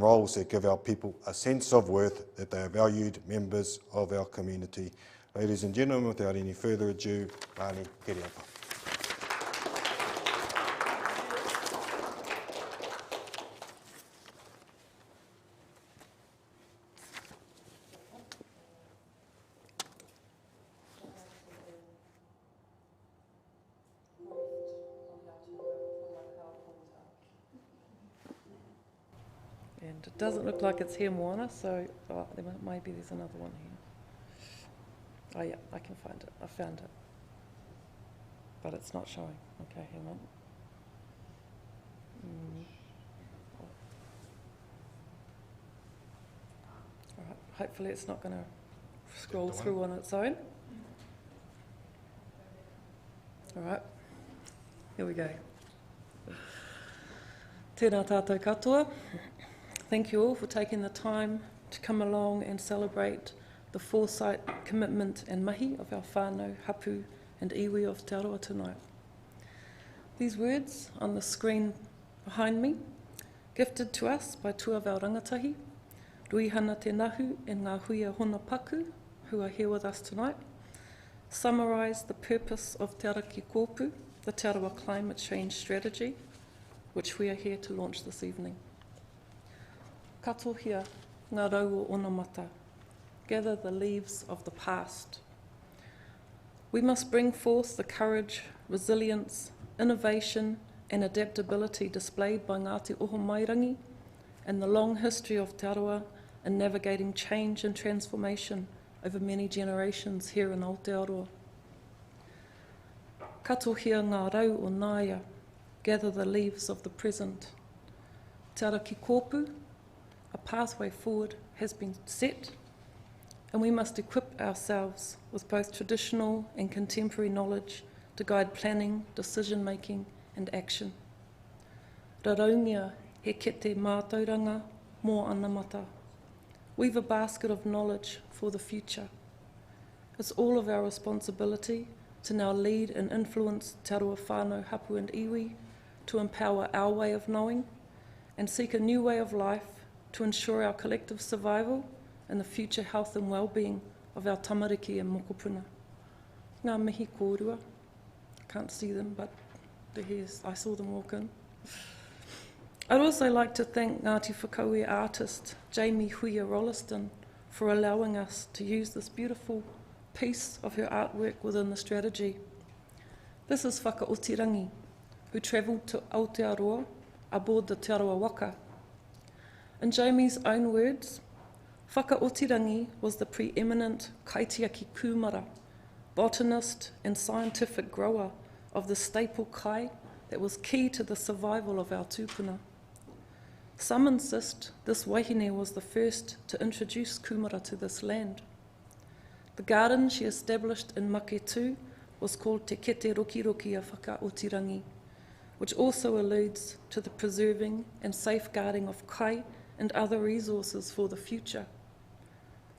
roles that give our people a sense of worth, that they are valued members of our community. Ladies and gentlemen, without any further ado, Lani Kiriopa. And it doesn't look like it's here, Moana, so maybe there's another one here. Oh yeah, I can find it. I found it. But it's not showing. Okay, hang on. All right, hopefully it's not going to scroll through on its own. All right, here we go. Tēnā tātou katoa. Thank you all for taking the time to come along and celebrate the foresight, commitment and mahi of our whānau, hapu and iwi of Te Arawa tonight. These words on the screen behind me, gifted to us by two of our rangatahi, Ruihana Te Nahu and Ngā Huia Hona Paku, who are here with us tonight, summarise the purpose of Te Ara ki Kōpū, the Te Arawa climate change strategy, which we are here to launch this evening. Katohia ngā rau o Onamata, gather the leaves of the past. We must bring forth the courage, resilience, innovation and adaptability displayed by Ngāti Oho Mairangi and the long history of Te Arawa in navigating change and transformation over many generations here in Aotearoa. Katohia ngā rau o Nāia, gather the leaves of the present. Te Ara ki Kōpū, a pathway forward has been set, and we must equip ourselves with both traditional and contemporary knowledge to guide planning, decision-making and action. Raraungia he kete mātauranga mō anamata. Weave a basket of knowledge for the future. It's all of our responsibility to now lead and influence Te Arawa whānau, hapu and iwi to empower our way of knowing and seek a new way of life to ensure our collective survival and the future health and well-being of our tamariki and mokopuna. Ngā mihi kōrua. I can't see them, but they're here. I saw them walk in. I'd also like to thank Ngāti Whakaue artist Jamie Huia Rolliston for allowing us to use this beautiful piece of her artwork within the strategy. This is Whakaotirangi, who travelled to Aotearoa aboard the Te Arawa Waka. In Jamie's own words, Whakaotirangi was the preeminent kaitiaki kumara, botanist and scientific grower of the staple kai that was key to the survival of our tūpuna. Some insist this wahine was the first to introduce kumara to this land. The garden she established in Maketu was called Te Kete Rokiroki a Whakaotirangi, which also alludes to the preserving and safeguarding of kai and other resources for the future.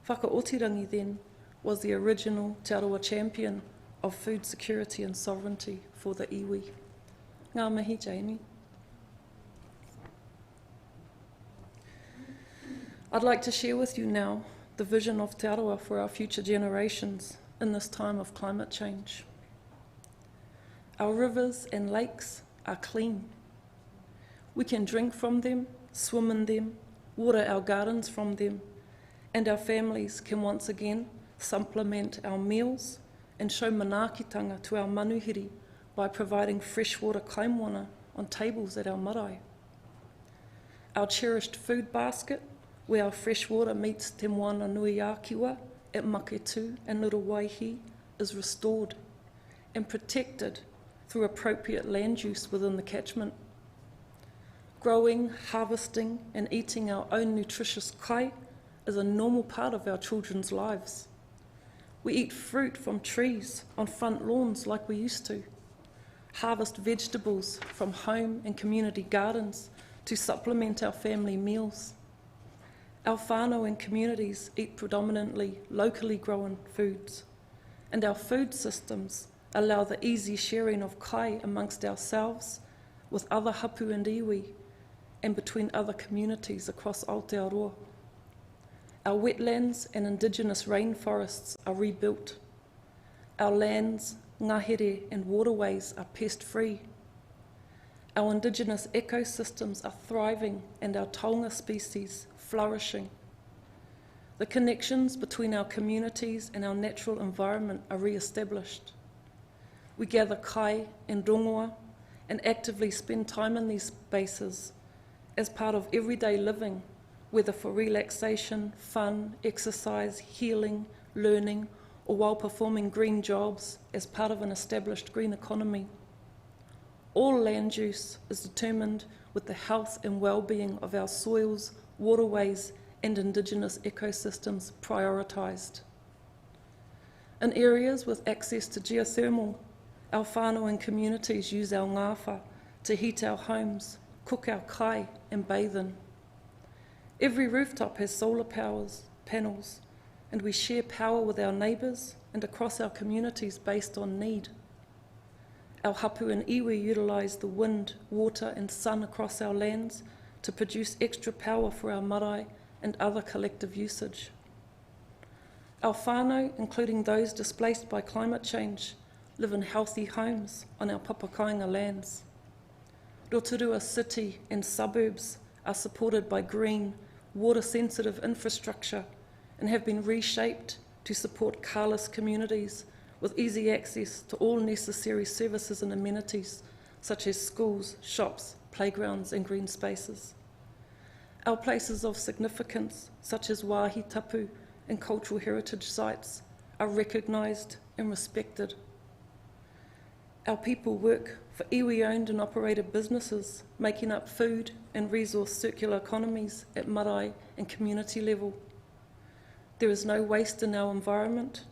Whakaotirangi then was the original Te Arawa champion of food security and sovereignty for the iwi. Ngā mihi, Jamie. I'd like to share with you now the vision of Te Arawa for our future generations in this time of climate change. Our rivers and lakes are clean. We can drink from them, swim in them, water our gardens from them, and our families can once again supplement our meals and show manaakitanga to our manuhiri by providing freshwater kaimoana on tables at our marae. Our cherished food basket, where our fresh water meets Te Moana Nui Ākiwa at Maketu and Little Waihi, is restored and protected through appropriate land use within the catchment. Growing, harvesting and eating our own nutritious kai is a normal part of our children's lives. We eat fruit from trees on front lawns like we used to, harvest vegetables from home and community gardens to supplement our family meals. Our whānau and communities eat predominantly locally grown foods, and our food systems allow the easy sharing of kai amongst ourselves, with other hapu and iwi, and between other communities across Aotearoa. Our wetlands and indigenous rainforests are rebuilt. Our lands, ngahere and waterways are pest-free. Our indigenous ecosystems are thriving and our taonga species flourishing. The connections between our communities and our natural environment are re-established. We gather kai and rongoa and actively spend time in these spaces as part of everyday living, whether for relaxation, fun, exercise, healing, learning, or while performing green jobs as part of an established green economy. All land use is determined with the health and well-being of our soils, waterways, and indigenous ecosystems prioritised. In areas with access to geothermal, our whānau and communities use our ngāwha to heat our homes, cook our kai, and bathe in. Every rooftop has solar panels, and we share power with our neighbours and across our communities based on need. Our hapu and iwi utilise the wind, water and sun across our lands to produce extra power for our marae and other collective usage. Our whānau, including those displaced by climate change, live in healthy homes on our papakainga lands. Rotorua city and suburbs are supported by green, water-sensitive infrastructure and have been reshaped to support carless communities with easy access to all necessary services and amenities such as schools, shops, playgrounds and green spaces. Our places of significance, such as wāhi tapu and cultural heritage sites, are recognised and respected. Our people work for iwi-owned and operated businesses, making up food and resource circular economies at marae and community level. There is no waste in our environment.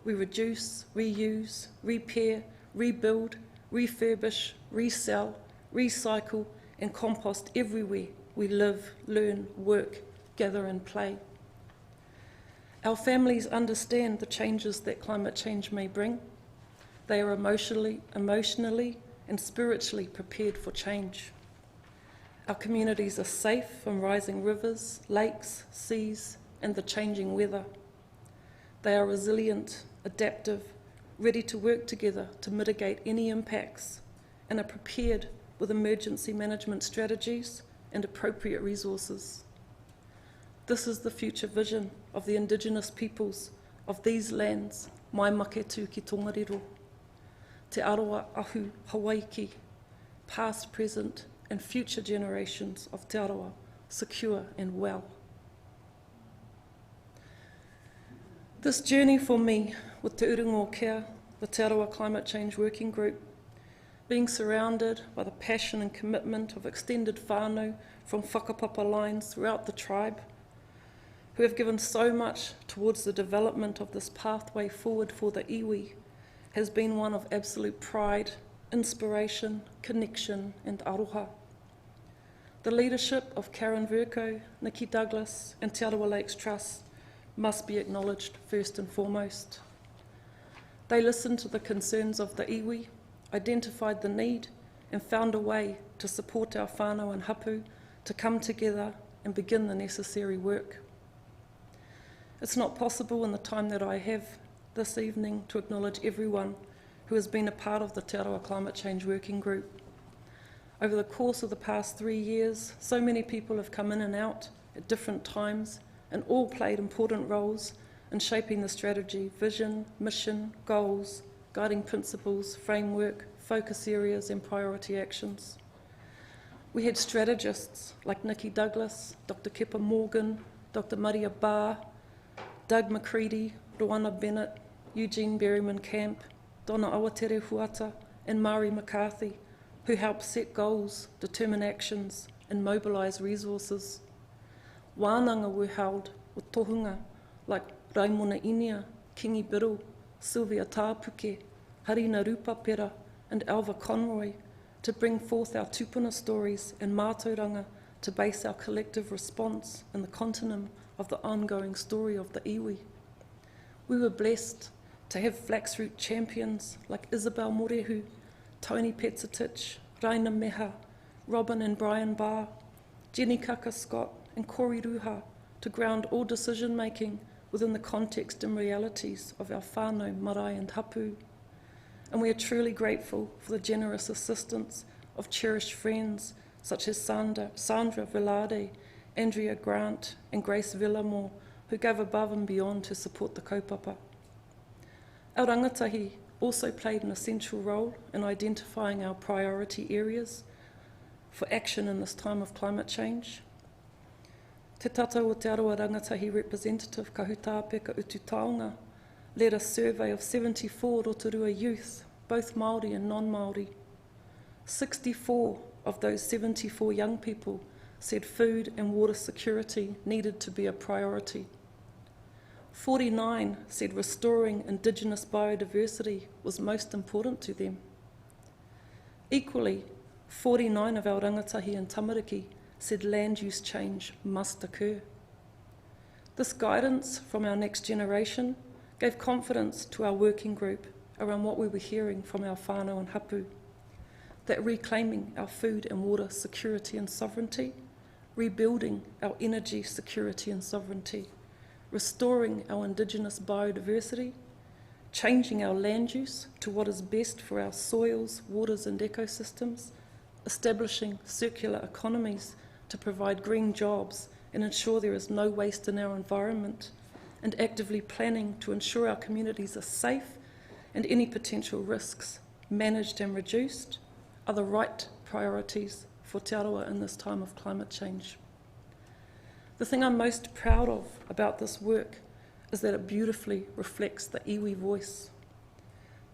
We reduce, reuse, repair, rebuild, refurbish, resell, recycle and compost everywhere we live, learn, work, gather and play. Our families understand the changes that climate change may bring. They are emotionally and spiritually prepared for change. Our communities are safe from rising rivers, lakes, seas and the changing weather. They are resilient, adaptive, ready to work together to mitigate any impacts, and are prepared with emergency management strategies and appropriate resources. This is the future vision of the Indigenous peoples of these lands, mai maketu ki Tongariro. Te Arawa ahu Hawaiki, past, present, and future generations of Te Arawa, secure and well. This journey for me with Te Uringo Kia, the Te Arawa Climate Change Working Group, being surrounded by the passion and commitment of extended whānau from whakapapa lines throughout the tribe, who have given so much towards the development of this pathway forward for the iwi, has been one of absolute pride, inspiration, connection, and aroha. The leadership of Karen Vercoe, Nikki Douglas, and Te Arawa Lakes Trust must be acknowledged first and foremost. They listened to the concerns of the iwi, identified the need, and found a way to support our whānau and hapu to come together and begin the necessary work. It's not possible in the time that I have this evening to acknowledge everyone who has been a part of the Te Arawa Climate Change Working Group. Over the course of the past 3 years, so many people have come in and out at different times and all played important roles in shaping the strategy, vision, mission, goals, guiding principles, framework, focus areas, and priority actions. We had strategists like Nikki Douglas, Dr. Kepa Morgan, Dr. Maria Barr, Doug McCready, Rowana Bennett, Eugene Berryman Camp, Donna Awatere Huata, and Mari McCarthy, who helped set goals, determine actions, and mobilise resources. Wānanga were held with tohunga like Raimona Inia, Kingi Biru, Sylvia Tāpuke, Harina Rupapera, and Alva Conroy to bring forth our tupuna stories and mātauranga to base our collective response in the continuum of the ongoing story of the iwi. We were blessed to have flaxroot champions like Isabel Morehu, Tony Petzatich, Raina Meha, Robin and Brian Barr, Jenny Kaka Scott, and Corey Ruha to ground all decision-making within the context and realities of our whānau, marae and hapu. And we are truly grateful for the generous assistance of cherished friends such as Sandra Velade, Andrea Grant and Grace Villamore, who gave above and beyond to support the kaupapa. Our rangatahi also played an essential role in identifying our priority areas for action in this time of climate change. Te tata o Te Arawa Rangatahi representative Kahutāpeka Utu Taonga led a survey of 74 Rotorua youth, both Māori and non-Māori. 64 of those 74 young people said food and water security needed to be a priority. 49 said restoring Indigenous biodiversity was most important to them. Equally, 49 of our rangatahi and tamariki said land use change must occur. This guidance from our next generation gave confidence to our working group around what we were hearing from our whānau and hapu, that reclaiming our food and water security and sovereignty, rebuilding our energy security and sovereignty, restoring our Indigenous biodiversity, changing our land use to what is best for our soils, waters and ecosystems, establishing circular economies to provide green jobs and ensure there is no waste in our environment, and actively planning to ensure our communities are safe and any potential risks managed and reduced are the right priorities for Te Arawa in this time of climate change. The thing I'm most proud of about this work is that it beautifully reflects the iwi voice.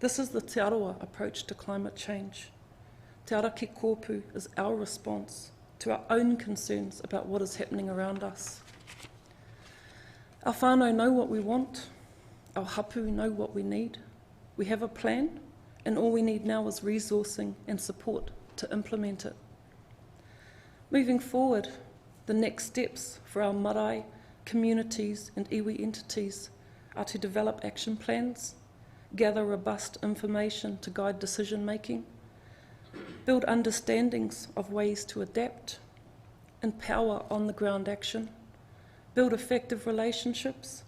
This is the Te Arawa approach to climate change. Te ara ki kōpū is our response to our own concerns about what is happening around us. Our whānau know what we want, our hapu know what we need. We have a plan, and all we need now is resourcing and support to implement it. Moving forward, the next steps for our marae, communities and iwi entities are to develop action plans, gather robust information to guide decision making, build understandings of ways to adapt, empower on-the-ground action, build effective relationships,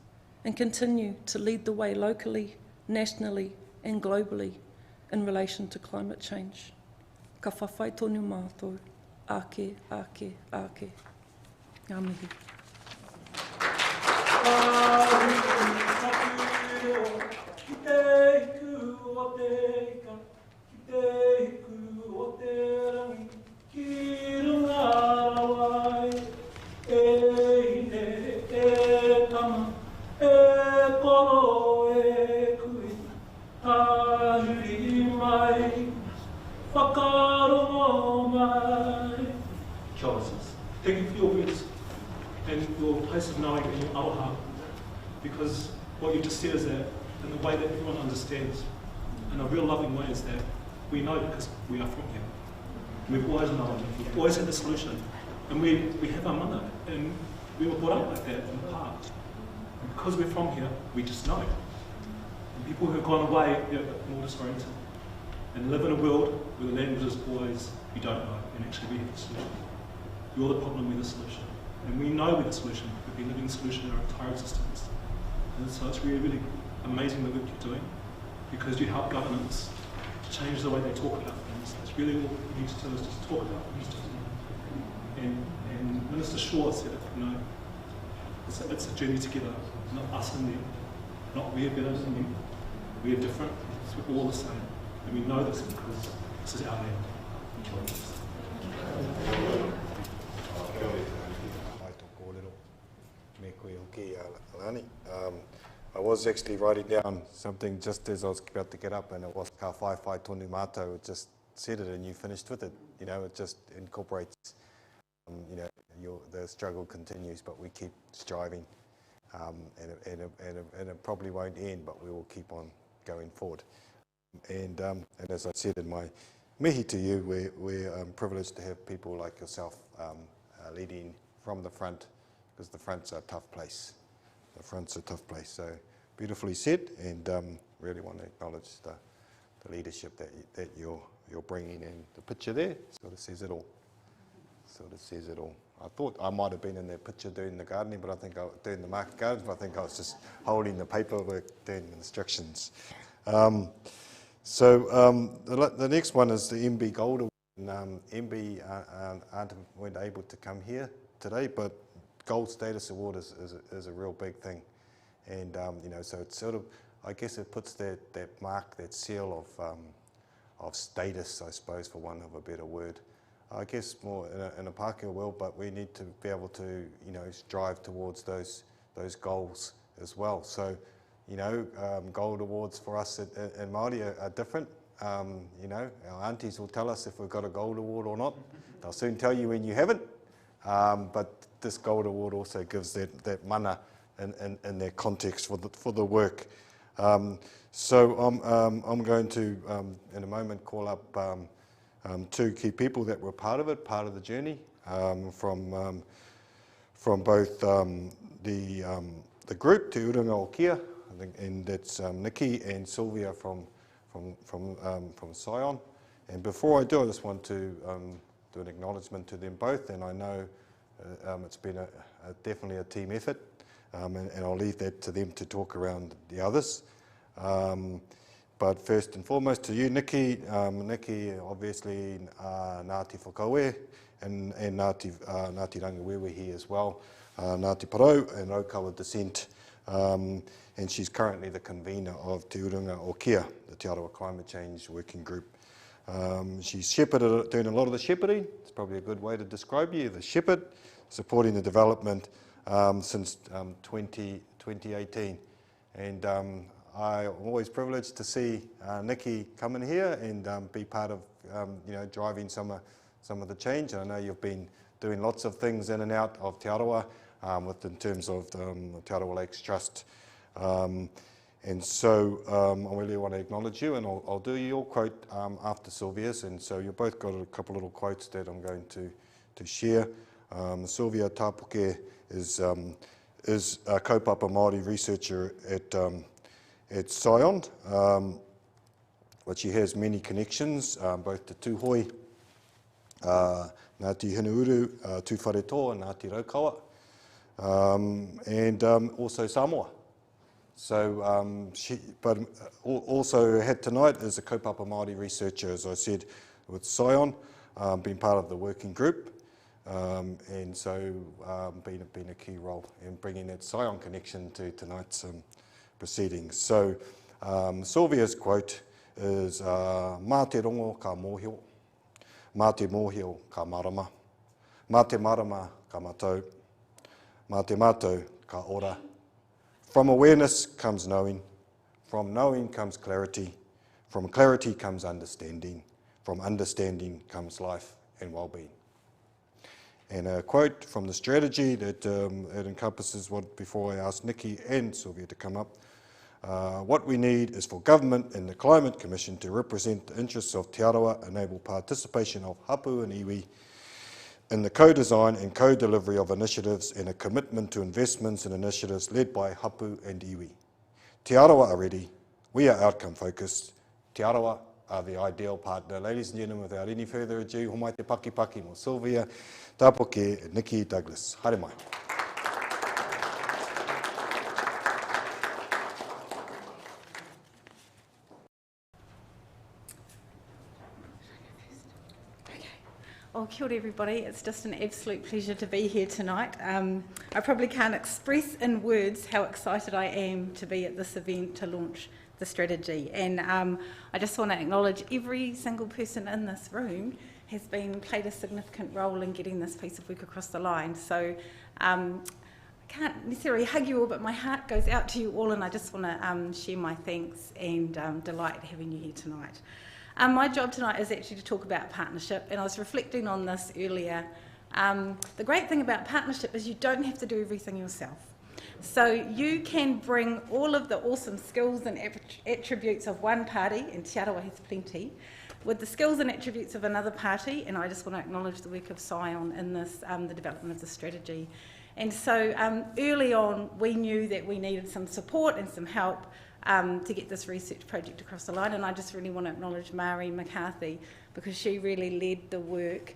and continue to lead the way locally, nationally and globally in relation to climate change. Ka whawhai tonu mātou, ake, ake, ake. Ngā mihi. Thank you for your words and your place of knowing in your aroha, because what you just said is that in the way that everyone understands, in a real loving way, is that we know because we are from here. We've always known, we've always had the solution, and we have our mana, and we were brought up like that in the past. And because we're from here, we just know. And people who have gone away, they're more disoriented, and live in a world where the language is always, you don't know, and actually we have the solution. You're the problem, we're the solution. And we know we're the solution. We've been living the solution in our entire existence. And so it's really, really amazing the work you're doing, because you help governments to change the way they talk about things. That's really all we need to do, is just talk about things. And Minister Shaw said it, you know, it's a journey together, not us and them, not we're better than them, we're different, we're all the same. And we know this because this is our land. I was actually writing down something just as I was about to get up, and it was ka whai tonu mātou. It just said it and you finished with it. You know, it just incorporates, you know, the struggle continues, but we keep striving, and it probably won't end, but we will keep on going forward. And as I said in my mihi to you, we're privileged to have people like yourself leading from the front, because the front's a tough place. The front's a tough place. So beautifully said, and really want to acknowledge the leadership that you're bringing in. The picture there sort of says it all. Sort of says it all. I thought I might have been in that picture doing the gardening, but I think doing the market gardens, but I think I was just holding the paperwork, doing the instructions. So the next one is the MB Gold Award. MB weren't able to come here today, but Gold Status Award is a real big thing, and you know, so it's sort of, I guess it puts that mark, that seal of status, I suppose, for want of a better word. I guess more in a Pākehā world, but we need to be able to, you know, strive towards those goals as well. So, you know, gold awards for us in Māori are different. You know, our aunties will tell us if we've got a gold award or not. They'll soon tell you when you haven't. But this gold award also gives that mana in their context for the work. So I'm going to in a moment call up two key people that were part of it, part of the journey, from both the group Te Urunga o Kia, and that's Nikki and Sylvia from Scion. And before I do, I just want to do an acknowledgement to them both, and I know it's been definitely a team effort, and I'll leave that to them to talk around the others. But first and foremost to you, Nikki. Nikki, obviously, Ngāti Whakaue and Ngāti Rangiwewehi as well, Ngāti Parau and Raukawa descent. And she's currently the convener of Te Urunga o Kia, the Te Arawa Climate Change Working Group. She's shepherded, doing a lot of the shepherding. It's probably a good way to describe you, the shepherd, supporting the development since 2018. And I'm always privileged to see Nikki come in here and be part of, you know, driving some of the change. I know you've been doing lots of things in and out of Te Arawa, in terms of the Te Arawa Lakes Trust. And so I really want to acknowledge you, and I'll do your quote after Sylvia's. And so you've both got a couple little quotes that I'm going to share. Sylvia Tāpuke is a kaupapa Māori researcher at Scion, but she has many connections, both to Tūhoi, Ngāti Hinuuru, Tūwhareto and Ngāti Raukawa, and also Samoa. So, but also had tonight is a kaupapa Māori researcher, as I said, with Sion, been part of the working group, and so been a key role in bringing that Sion connection to tonight's proceedings. So, Sylvia's quote is, mā te rongo ka mōhio, mā te mōhio ka marama, mā te marama ka mātou, mā te mātou ka ora. From awareness comes knowing, from knowing comes clarity, from clarity comes understanding, from understanding comes life and well-being. And a quote from the strategy that it encompasses what, before I asked Nikki and Sylvia to come up, what we need is for government and the Climate Commission to represent the interests of Te Arawa, enable participation of hapu and iwi in the co-design and co-delivery of initiatives and a commitment to investments and initiatives led by hapu and iwi. Te Arawa are ready, we are outcome focused, Te Arawa are the ideal partner. Ladies and gentlemen, without any further ado, homai te paki mo Sylvia, Tapoke and Nikki Douglas. Haere mai. Well, kia ora everybody. It's just an absolute pleasure to be here tonight. I probably can't express in words how excited I am to be at this event to launch the strategy. And I just want to acknowledge every single person in this room has played a significant role in getting this piece of work across the line. So I can't necessarily hug you all, but my heart goes out to you all, and I just want to share my thanks and delight having you here tonight. My job tonight is actually to talk about partnership, and I was reflecting on this earlier. The great thing about partnership is you don't have to do everything yourself. So you can bring all of the awesome skills and attributes of one party, and Te Arawa has plenty, with the skills and attributes of another party, and I just want to acknowledge the work of Sion in this, the development of the strategy. And so early on, we knew that we needed some support and some help to get this research project across the line, and I just really want to acknowledge Mari McCarthy because she really led the work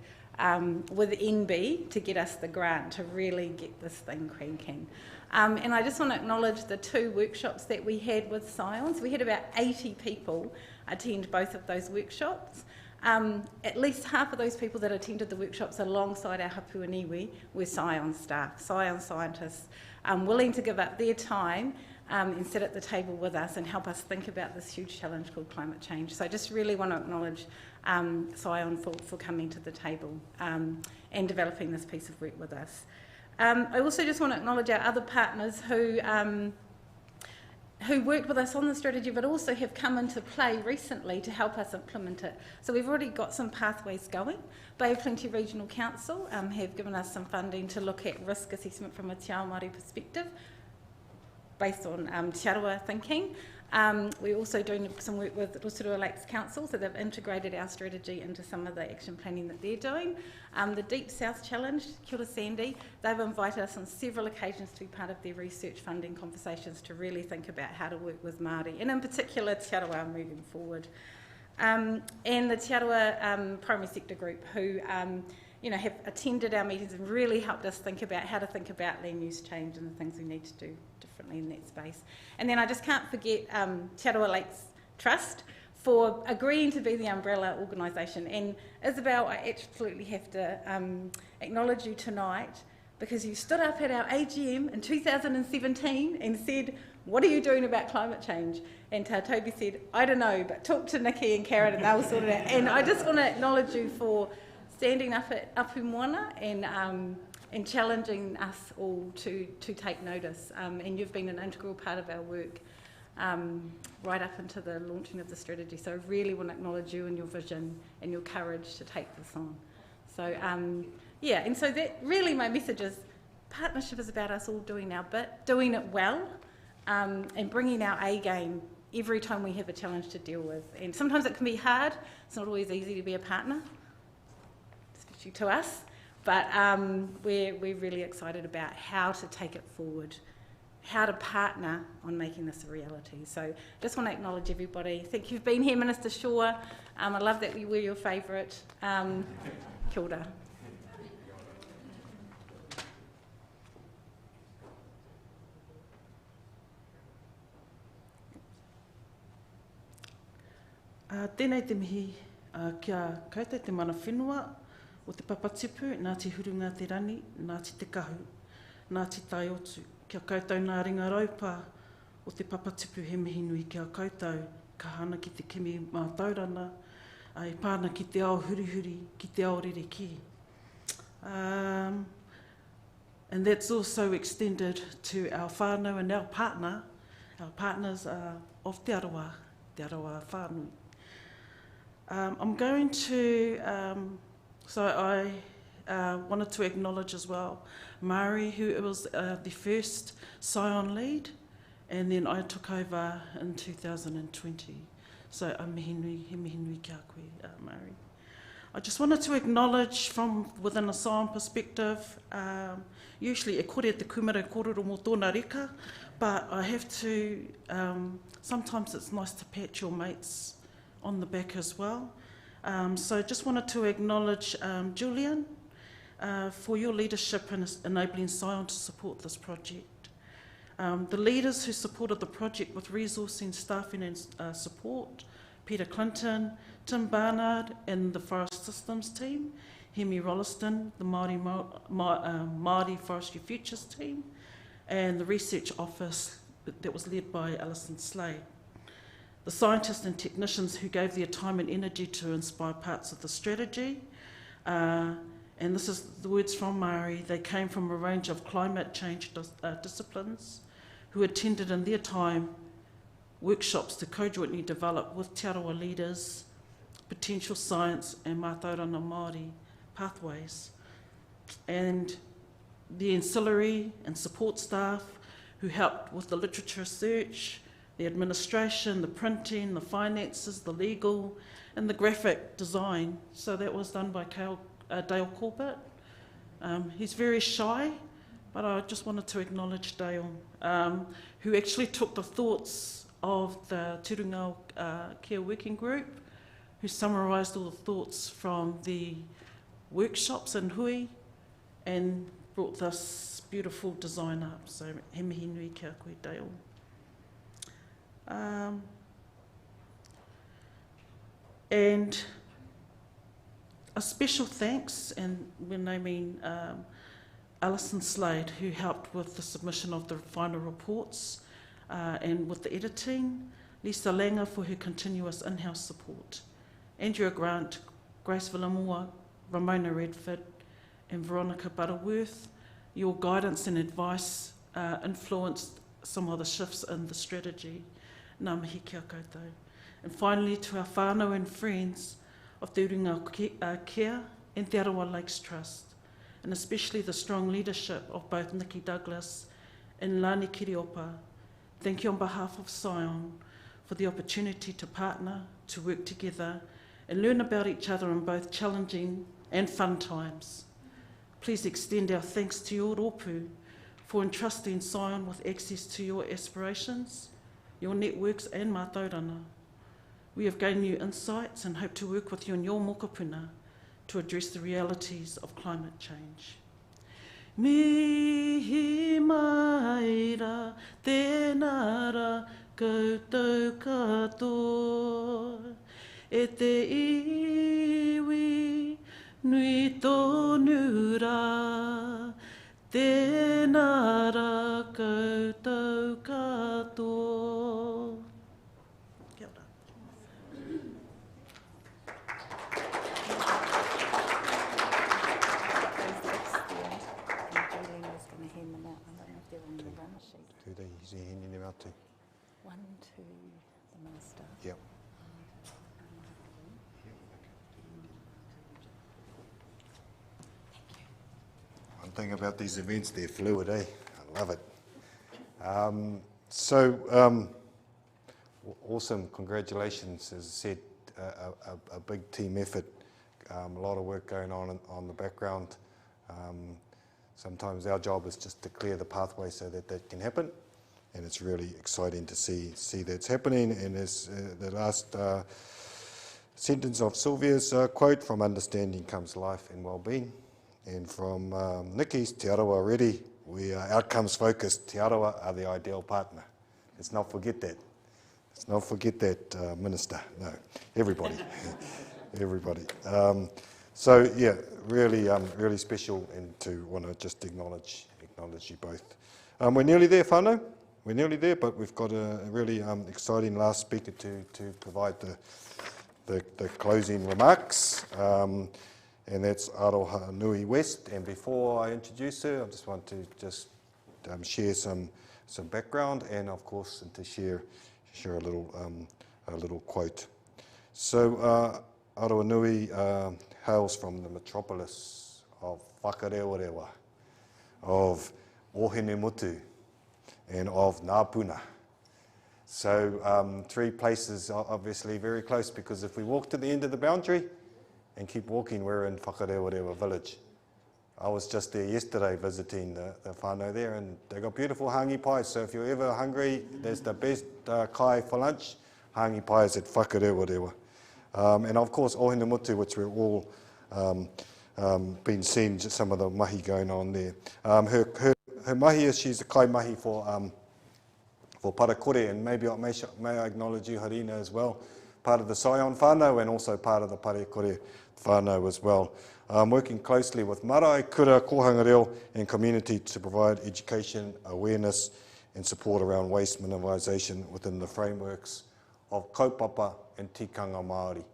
with NB to get us the grant to really get this thing cranking. And I just want to acknowledge the 2 workshops that we had with Scions. We had about 80 people attend both of those workshops. At least half of those people that attended the workshops alongside our hapu and iwi were Scion staff, Scion scientists, willing to give up their time and sit at the table with us and help us think about this huge challenge called climate change. So I just really want to acknowledge Sion for coming to the table and developing this piece of work with us. I also just want to acknowledge our other partners who worked with us on the strategy but also have come into play recently to help us implement it. So we've already got some pathways going. Bay of Plenty Regional Council have given us some funding to look at risk assessment from a Te Ao Māori perspective based on Te Arawa thinking. We're also doing some work with Rotorua Lakes Council, so they've integrated our strategy into some of the action planning that they're doing. The Deep South Challenge, kia ora Sandy, they've invited us on several occasions to be part of their research funding conversations to really think about how to work with Māori, and in particular Te Arawa moving forward. And the Te Arawa primary sector group who have attended our meetings and really helped us think about how to think about land use change and the things we need to do differently in that space. And then I just can't forget Te Arawa Lakes Trust for agreeing to be the umbrella organisation. And Isabel, I absolutely have to acknowledge you tonight because you stood up at our AGM in 2017 and said, what are you doing about climate change? And Toby said, I don't know, but talk to Nikki and Karen and they'll sort it out. And I just want to acknowledge you for standing up at Apu Moana and challenging us all to take notice. And you've been an integral part of our work right up into the launching of the strategy. So I really want to acknowledge you and your vision and your courage to take this on. So yeah, and so that really my message is partnership is about us all doing our bit, doing it well, and bringing our A game every time we have a challenge to deal with. And sometimes it can be hard. It's not always easy to be a partner, especially to us. But we're really excited about how to take it forward, how to partner on making this a reality. So just want to acknowledge everybody. Thank you've been here, Minister Shaw. I love that we were your favourite. Kia ora. Tēnei te mihi kia koutou te mana whenua o te papatipu, nā te hurunga te rani, nā te kahu, nā te tai otu. Kia koutou nā ringa raupā o te papatipu he mihi nui kia koutou, ka hana ki te kimi mātaurana, i pāna ki te ao hurihuri, ki te ao ririki. And that's also extended to our whānau and our partners of Te Arawa whānui. I'm going to, so I wanted to acknowledge as well Māori, who was the first Scion lead, and then I took over in 2020. So he mihi nui kia koe, Māori. I just wanted to acknowledge from within a Scion perspective, usually e kore te kumara kororo mō tōna reka, but I have to, sometimes it's nice to pat your mates on the back as well. So just wanted to acknowledge Julian for your leadership in enabling Scion to support this project. The leaders who supported the project with resourcing, staffing and support, Peter Clinton, Tim Barnard and the Forest Systems team, Hemi Rolliston, the Māori Forestry Futures team, and the research office that was led by Alison Slade. The scientists and technicians who gave their time and energy to inspire parts of the strategy. And this is the words from Māori. They came from a range of climate change disciplines who attended in their time workshops to co-jointly develop with Te Arawa leaders potential science and mātauranga Māori pathways. And the ancillary and support staff who helped with the literature research, the administration, the printing, the finances, the legal, and the graphic design. So that was done by Dale Corbett. He's very shy, but I just wanted to acknowledge Dale, who actually took the thoughts of the Turungao Care Working Group, who summarised all the thoughts from the workshops in Hui and brought this beautiful design up. So he mihi nui kia koe, Dale. And a special thanks, and we're naming Alison Slade, who helped with the submission of the final reports and with the editing, Lisa Langer for her continuous in-house support, Andrea Grant, Grace Villamua, Ramona Redford, and Veronica Butterworth. Your guidance and advice influenced some of the shifts in the strategy. Ngā mihi kia koutou. And finally, to our whānau and friends of Te Urunga Care and Te Arawa Lakes Trust, and especially the strong leadership of both Nikki Douglas and Lani Kiriopa. Thank you on behalf of Scion for the opportunity to partner, to work together, and learn about each other in both challenging and fun times. Please extend our thanks to your rōpū for entrusting Scion with access to your aspirations, your networks and mātauranga. We have gained new insights and hope to work with you in your mokopuna to address the realities of climate change. Mihi maira, tēnā ra, koutou katoa, e te iwi, nui tonu ra, tēnā ra, koutou katoa. Kia ora. Do they use any of them? One to the minister. Yep. One thing about these events, they're fluid, eh? I love it. Awesome, congratulations. As I said, a big team effort, a lot of work going on the background. Sometimes our job is just to clear the pathway so that that can happen, and it's really exciting to see that's happening. And as the last sentence of Sylvia's quote, from understanding comes life and well-being, and from Nikki's, Te Arawa Ready, we are outcomes focused. Te Arawa are the ideal partner. Let's not forget that. Let's not forget that, Minister. No, everybody. Everybody. So, yeah, really, really special, and to want to just acknowledge you both. We're nearly there, whānau. We're nearly there, but we've got a really exciting last speaker to provide the closing remarks, and that's Aroha Nui West. And before I introduce her, I just want to share some background, and of course to share a little quote. So Arawa Nui hails from the metropolis of Whakarewarewa, of Ohenemutu, and of Ngāpuna. So 3 places are obviously very close, because if we walk to the end of the boundary and keep walking, we're in Whakarewarewa village. I was just there yesterday visiting the whānau there, and they got beautiful hangi pies. So if you're ever hungry, there's the best kai for lunch. Hangi pies at Whakarewarewa. And of course, Ohenemutu, which we're all been seeing some of the mahi going on there. Her mahi is, she's a kai mahi for Parakore, and may I acknowledge you, Harina, as well. Part of the Scion whānau, and also part of the Parakore whānau as well. Working closely with marae, kura, kohanga reo, and community to provide education, awareness, and support around waste minimalisation within the frameworks of kaupapa and tikanga Māori.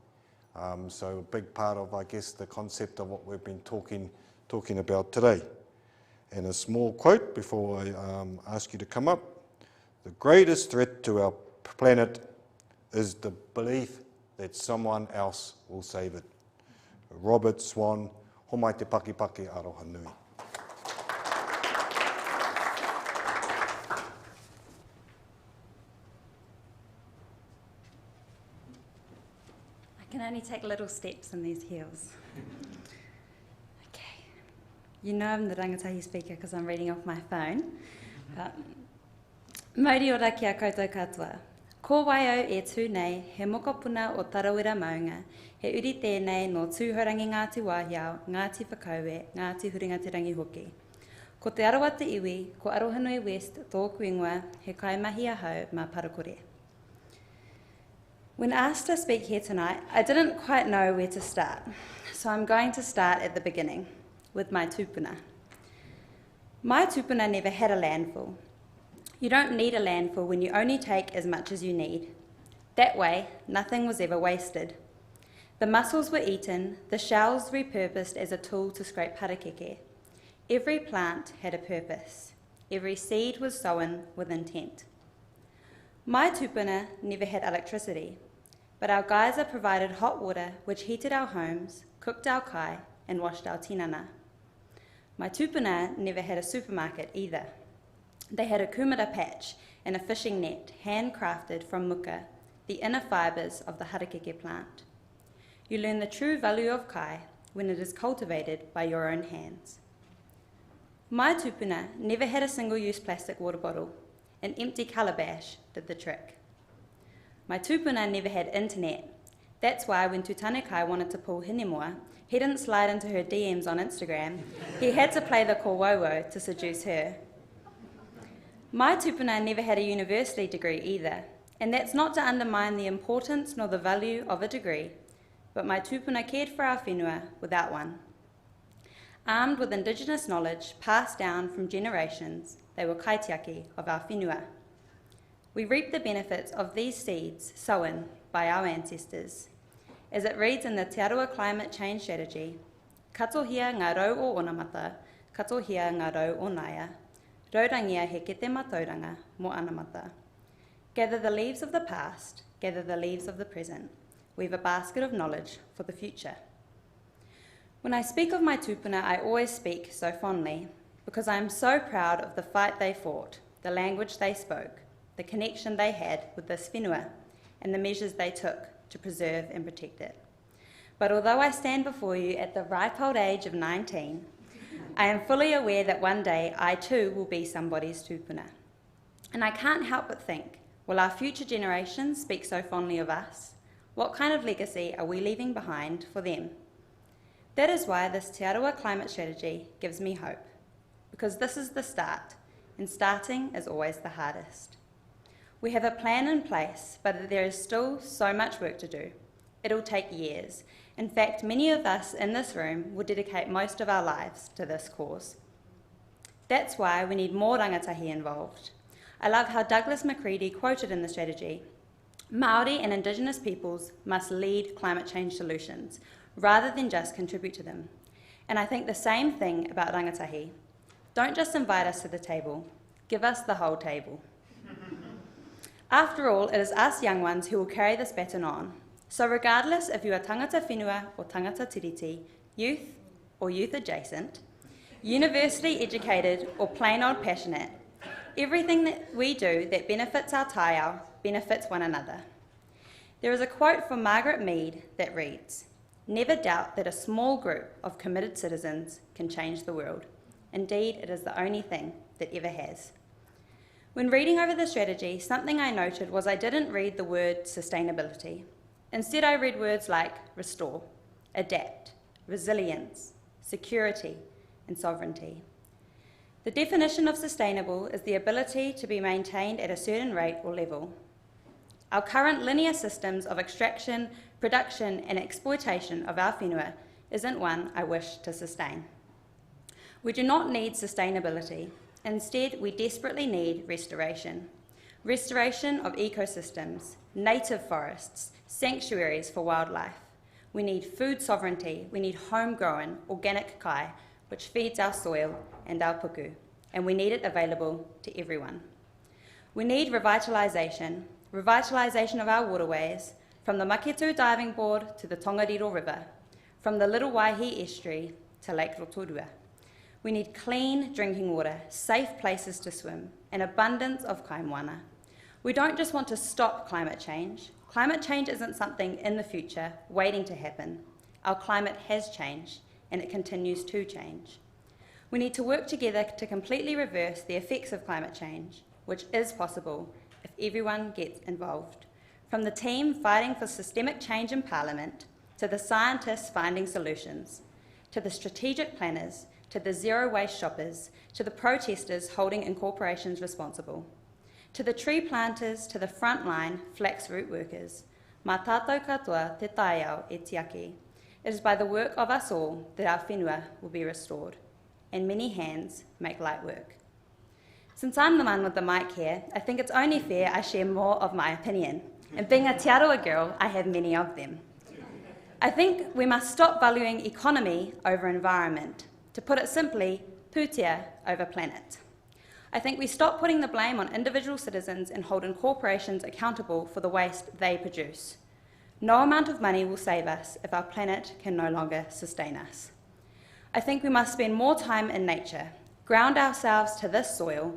So a big part of, I guess, the concept of what we've been talking about today. And a small quote before I ask you to come up. The greatest threat to our planet is the belief that someone else will save it. Robert Swan, homai te pakipaki aroha nui. I can only take little steps in these hills. Okay. You know I'm the rangatahi speaker because I'm reading off my phone. Mauri ora ki a koutou katoa. Ko waio e tū nei, he mokopuna o tarawera maunga, he uri tēnei no tūhorangi Ngāti Wāhiao, Ngāti Whakaue, Ngāti Huringa Te Rangi Hoki. Ko te Arawa te iwi, ko Aroha Nui West, tōku ingoa, he kaimahi ahau mā Parakore. When asked to speak here tonight, I didn't quite know where to start, so I'm going to start at the beginning, with my tūpuna. My tūpuna never had a landfill. You don't need a landfill when you only take as much as you need. That way, nothing was ever wasted. The mussels were eaten, the shells repurposed as a tool to scrape parakeke. Every plant had a purpose. Every seed was sown with intent. My tūpuna never had electricity, but our geyser provided hot water which heated our homes, cooked our kai, and washed our tinana. My tūpuna never had a supermarket either. They had a kumara patch and a fishing net handcrafted from muka, the inner fibres of the harakeke plant. You learn the true value of kai when it is cultivated by your own hands. My tūpuna never had a single-use plastic water bottle. An empty calabash did the trick. My tūpuna never had internet. That's why when Tutanekai wanted to pull Hinemoa, he didn't slide into her DMs on Instagram. He had to play the kōwauwau to seduce her. My tūpuna never had a university degree either, and that's not to undermine the importance nor the value of a degree, but my tūpuna cared for our whenua without one. Armed with indigenous knowledge passed down from generations, they were kaitiaki of our whenua. We reap the benefits of these seeds sown by our ancestors. As it reads in the Te Arawa Climate Change Strategy, katohia ngā rau o Onamata, katohia ngā rau o Naia, raurangia he kete matauranga mo Anamata. Gather the leaves of the past, gather the leaves of the present. Weave a basket of knowledge for the future. When I speak of my tūpuna, I always speak so fondly, because I am so proud of the fight they fought, the language they spoke, the connection they had with this whenua, and the measures they took to preserve and protect it. But although I stand before you at the ripe old age of 19, I am fully aware that one day I too will be somebody's tūpuna. And I can't help but think, will our future generations speak so fondly of us? What kind of legacy are we leaving behind for them? That is why this Te Arawa Climate Strategy gives me hope, because this is the start, and starting is always the hardest. We have a plan in place, but there is still so much work to do. It'll take years. In fact, many of us in this room will dedicate most of our lives to this cause. That's why we need more rangatahi involved. I love how Douglas Macready quoted in the strategy, Māori and Indigenous peoples must lead climate change solutions, rather than just contribute to them. And I think the same thing about rangatahi. Don't just invite us to the table, give us the whole table. After all, it is us young ones who will carry this baton on. So regardless if you are tangata whenua or tangata tiriti, youth or youth adjacent, university educated or plain old passionate, everything that we do that benefits our taiao benefits one another. There is a quote from Margaret Mead that reads, "Never doubt that a small group of committed citizens can change the world. Indeed, it is the only thing that ever has." When reading over the strategy, something I noted was I didn't read the word sustainability. Instead, I read words like restore, adapt, resilience, security, and sovereignty. The definition of sustainable is the ability to be maintained at a certain rate or level. Our current linear systems of extraction, production, and exploitation of our whenua isn't one I wish to sustain. We do not need sustainability. Instead, we desperately need restoration. Restoration of ecosystems, native forests, sanctuaries for wildlife. We need food sovereignty. We need homegrown, organic kai, which feeds our soil and our puku, and we need it available to everyone. We need revitalisation of our waterways, from the Maketu diving board to the Tongariro River, from the Little Waihi estuary to Lake Rotorua. We need clean drinking water, safe places to swim, an abundance of kaimoana. We don't just want to stop climate change. Climate change isn't something in the future waiting to happen. Our climate has changed, and it continues to change. We need to work together to completely reverse the effects of climate change, which is possible if everyone gets involved. From the team fighting for systemic change in Parliament, to the scientists finding solutions, to the strategic planners, to the zero-waste shoppers, to the protesters holding incorporations responsible, to the tree planters, to the frontline flax root workers. Mā tātou katoa te taiao e tiaki. It is by the work of us all that our whenua will be restored, and many hands make light work. Since I'm the one with the mic here, I think it's only fair I share more of my opinion. And being a Te Arawa girl, I have many of them. I think we must stop valuing economy over environment. To put it simply, pūtea over planet. I think we stop putting the blame on individual citizens and holding corporations accountable for the waste they produce. No amount of money will save us if our planet can no longer sustain us. I think we must spend more time in nature, ground ourselves to this soil,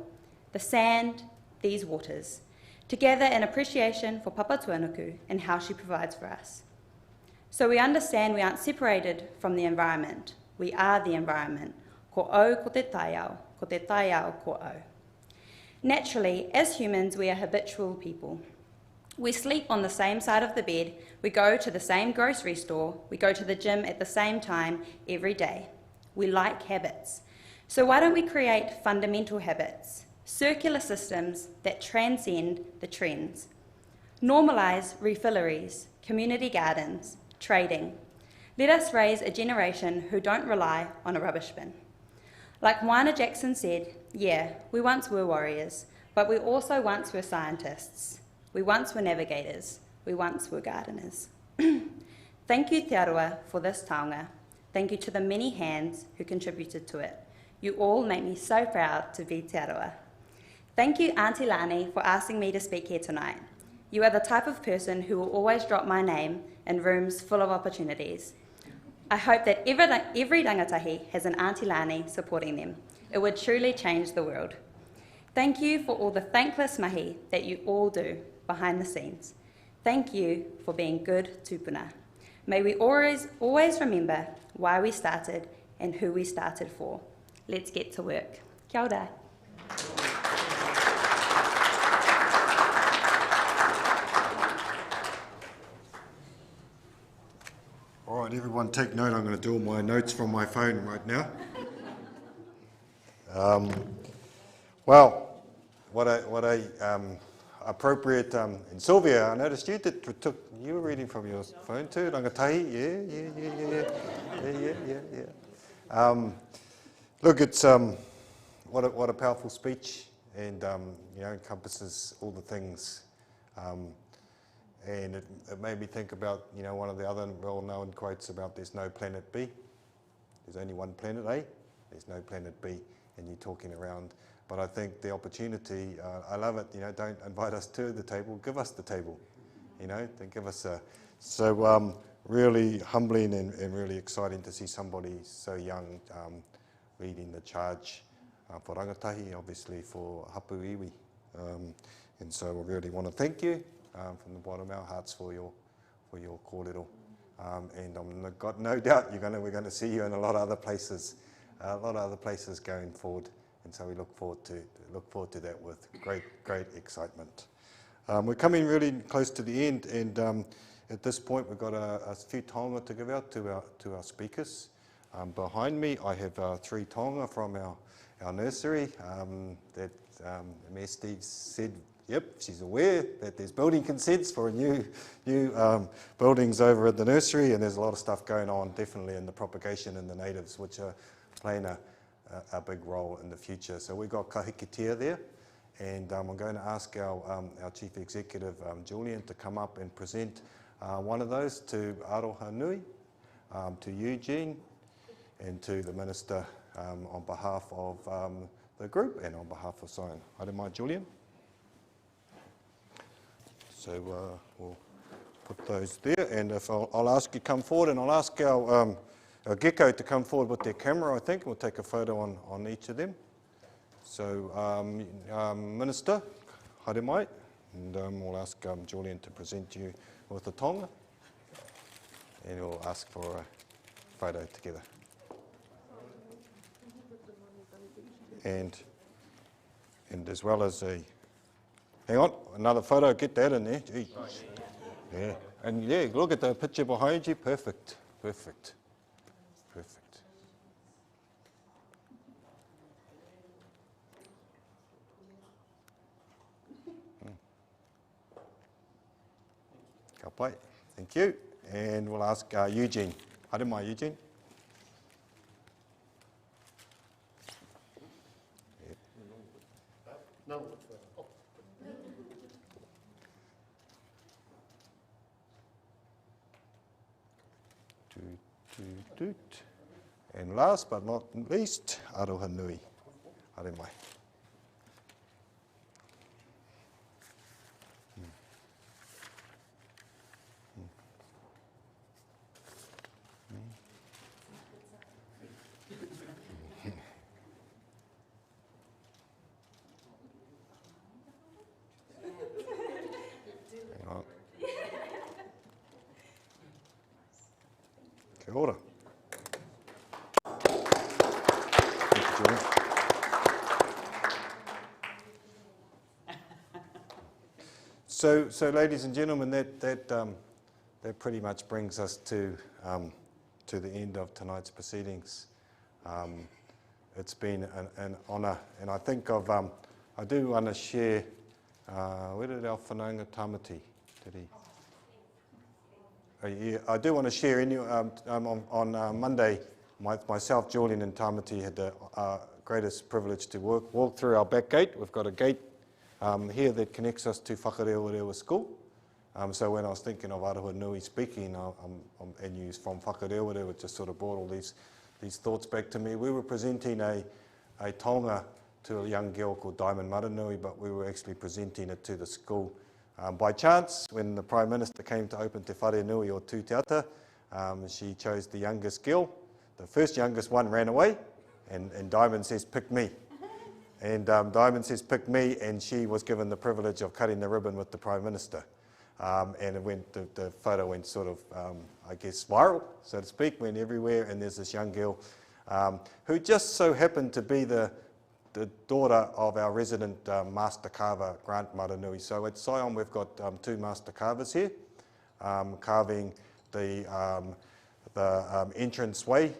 the sand, these waters, together in appreciation for Papa Tuanuku and how she provides for us. So we understand we aren't separated from the environment. We are the environment. Ko au ko te taiao ko au. Naturally, as humans, we are habitual people. We sleep on the same side of the bed, we go to the same grocery store, we go to the gym at the same time every day. We like habits. So why don't we create fundamental habits, circular systems that transcend the trends? Normalise refilleries, community gardens, trading. Let us raise a generation who don't rely on a rubbish bin. Like Moana Jackson said, yeah, we once were warriors, but we also once were scientists. We once were navigators. We once were gardeners. Thank you, Te Arawa, for this taonga. Thank you to the many hands who contributed to it. You all make me so proud to be Te Arawa. Thank you, Auntie Lani, for asking me to speak here tonight. You are the type of person who will always drop my name in rooms full of opportunities. I hope that every rangatahi has an Auntie Lani supporting them. It would truly change the world. Thank you for all the thankless mahi that you all do behind the scenes. Thank you for being good tupuna. May we always remember why we started and who we started for. Let's get to work. Kia ora. All right, everyone take note. I'm going to do all my notes from my phone right now. Well, what a appropriate. And Sylvia, I noticed you were reading from your phone too. Rangatahi, yeah. Look, it's what a powerful speech, and encompasses all the things. And it made me think about one of the other well-known quotes about there's no planet B. There's only one planet A. There's no planet B, and you're talking around. But I think the opportunity, I love it. Don't invite us to the table. Give us the table. Then give us a. So really humbling and really exciting to see somebody so young leading the charge for rangatahi, obviously for hapu iwi. And so we really want to thank you from the bottom of our hearts for your kōrero. And I've got no doubt we're going to see you in a lot of other places going forward. And so we look forward to that with great excitement. We're coming really close to the end, and at this point we've got a few taonga to give out to our speakers. Behind me I have 3 taonga from our nursery that MSD said, yep, she's aware that there's building consents for new buildings over at the nursery, and there's a lot of stuff going on definitely in the propagation in the natives, which are playing a big role in the future. So we've got kahikitia there, and I'm going to ask our Chief Executive, Julian, to come up and present one of those to Aroha Nui, to Eugene, and to the Minister on behalf of the group and on behalf of Sion. I don't mind, Julian. So we'll put those there, and if I'll ask you to come forward, and I'll ask our Gecko to come forward with their camera, I think. We'll take a photo on each of them. So, Minister, haere mai, and we'll ask Julian to present you with the taonga, and we'll ask for a photo together. And as well as hang on, another photo, get that in there. Gee. Yeah, and yeah, look at the picture behind you, perfect. Ka pai. Thank you. And we'll ask Eugene. Haere mai, Eugene. No. Toot. And last but not least, Aroha Nui. Haere mai. Kia ora. Thank you, Julian. So, ladies and gentlemen, that pretty much brings us to the end of tonight's proceedings. It's been an honour, and I think I do want to share. Where did our whanaunga Tamati? Did he? Yeah, I do want to share on Monday, myself, Julian and Tamati had the greatest privilege to walk through our back gate. We've got a gate here that connects us to Whakarewarewa School. So when I was thinking of Aroha Nui speaking, and you from Whakarewarewa, it just sort of brought all these thoughts back to me. We were presenting a taonga to a young girl called Diamond Maranui, but we were actually presenting it to the school. By chance, when the Prime Minister came to open Te Whare Nui o Tū Te Ata, she chose the youngest girl. The first youngest one ran away, and Diamond says, pick me. And Diamond says, pick me, and she was given the privilege of cutting the ribbon with the Prime Minister. And the photo went sort of, I guess, viral, so to speak, went everywhere, and there's this young girl who just so happened to be the daughter of our resident master carver, Grant Maranui. So at Sion we've got 2 master carvers here, carving the entranceway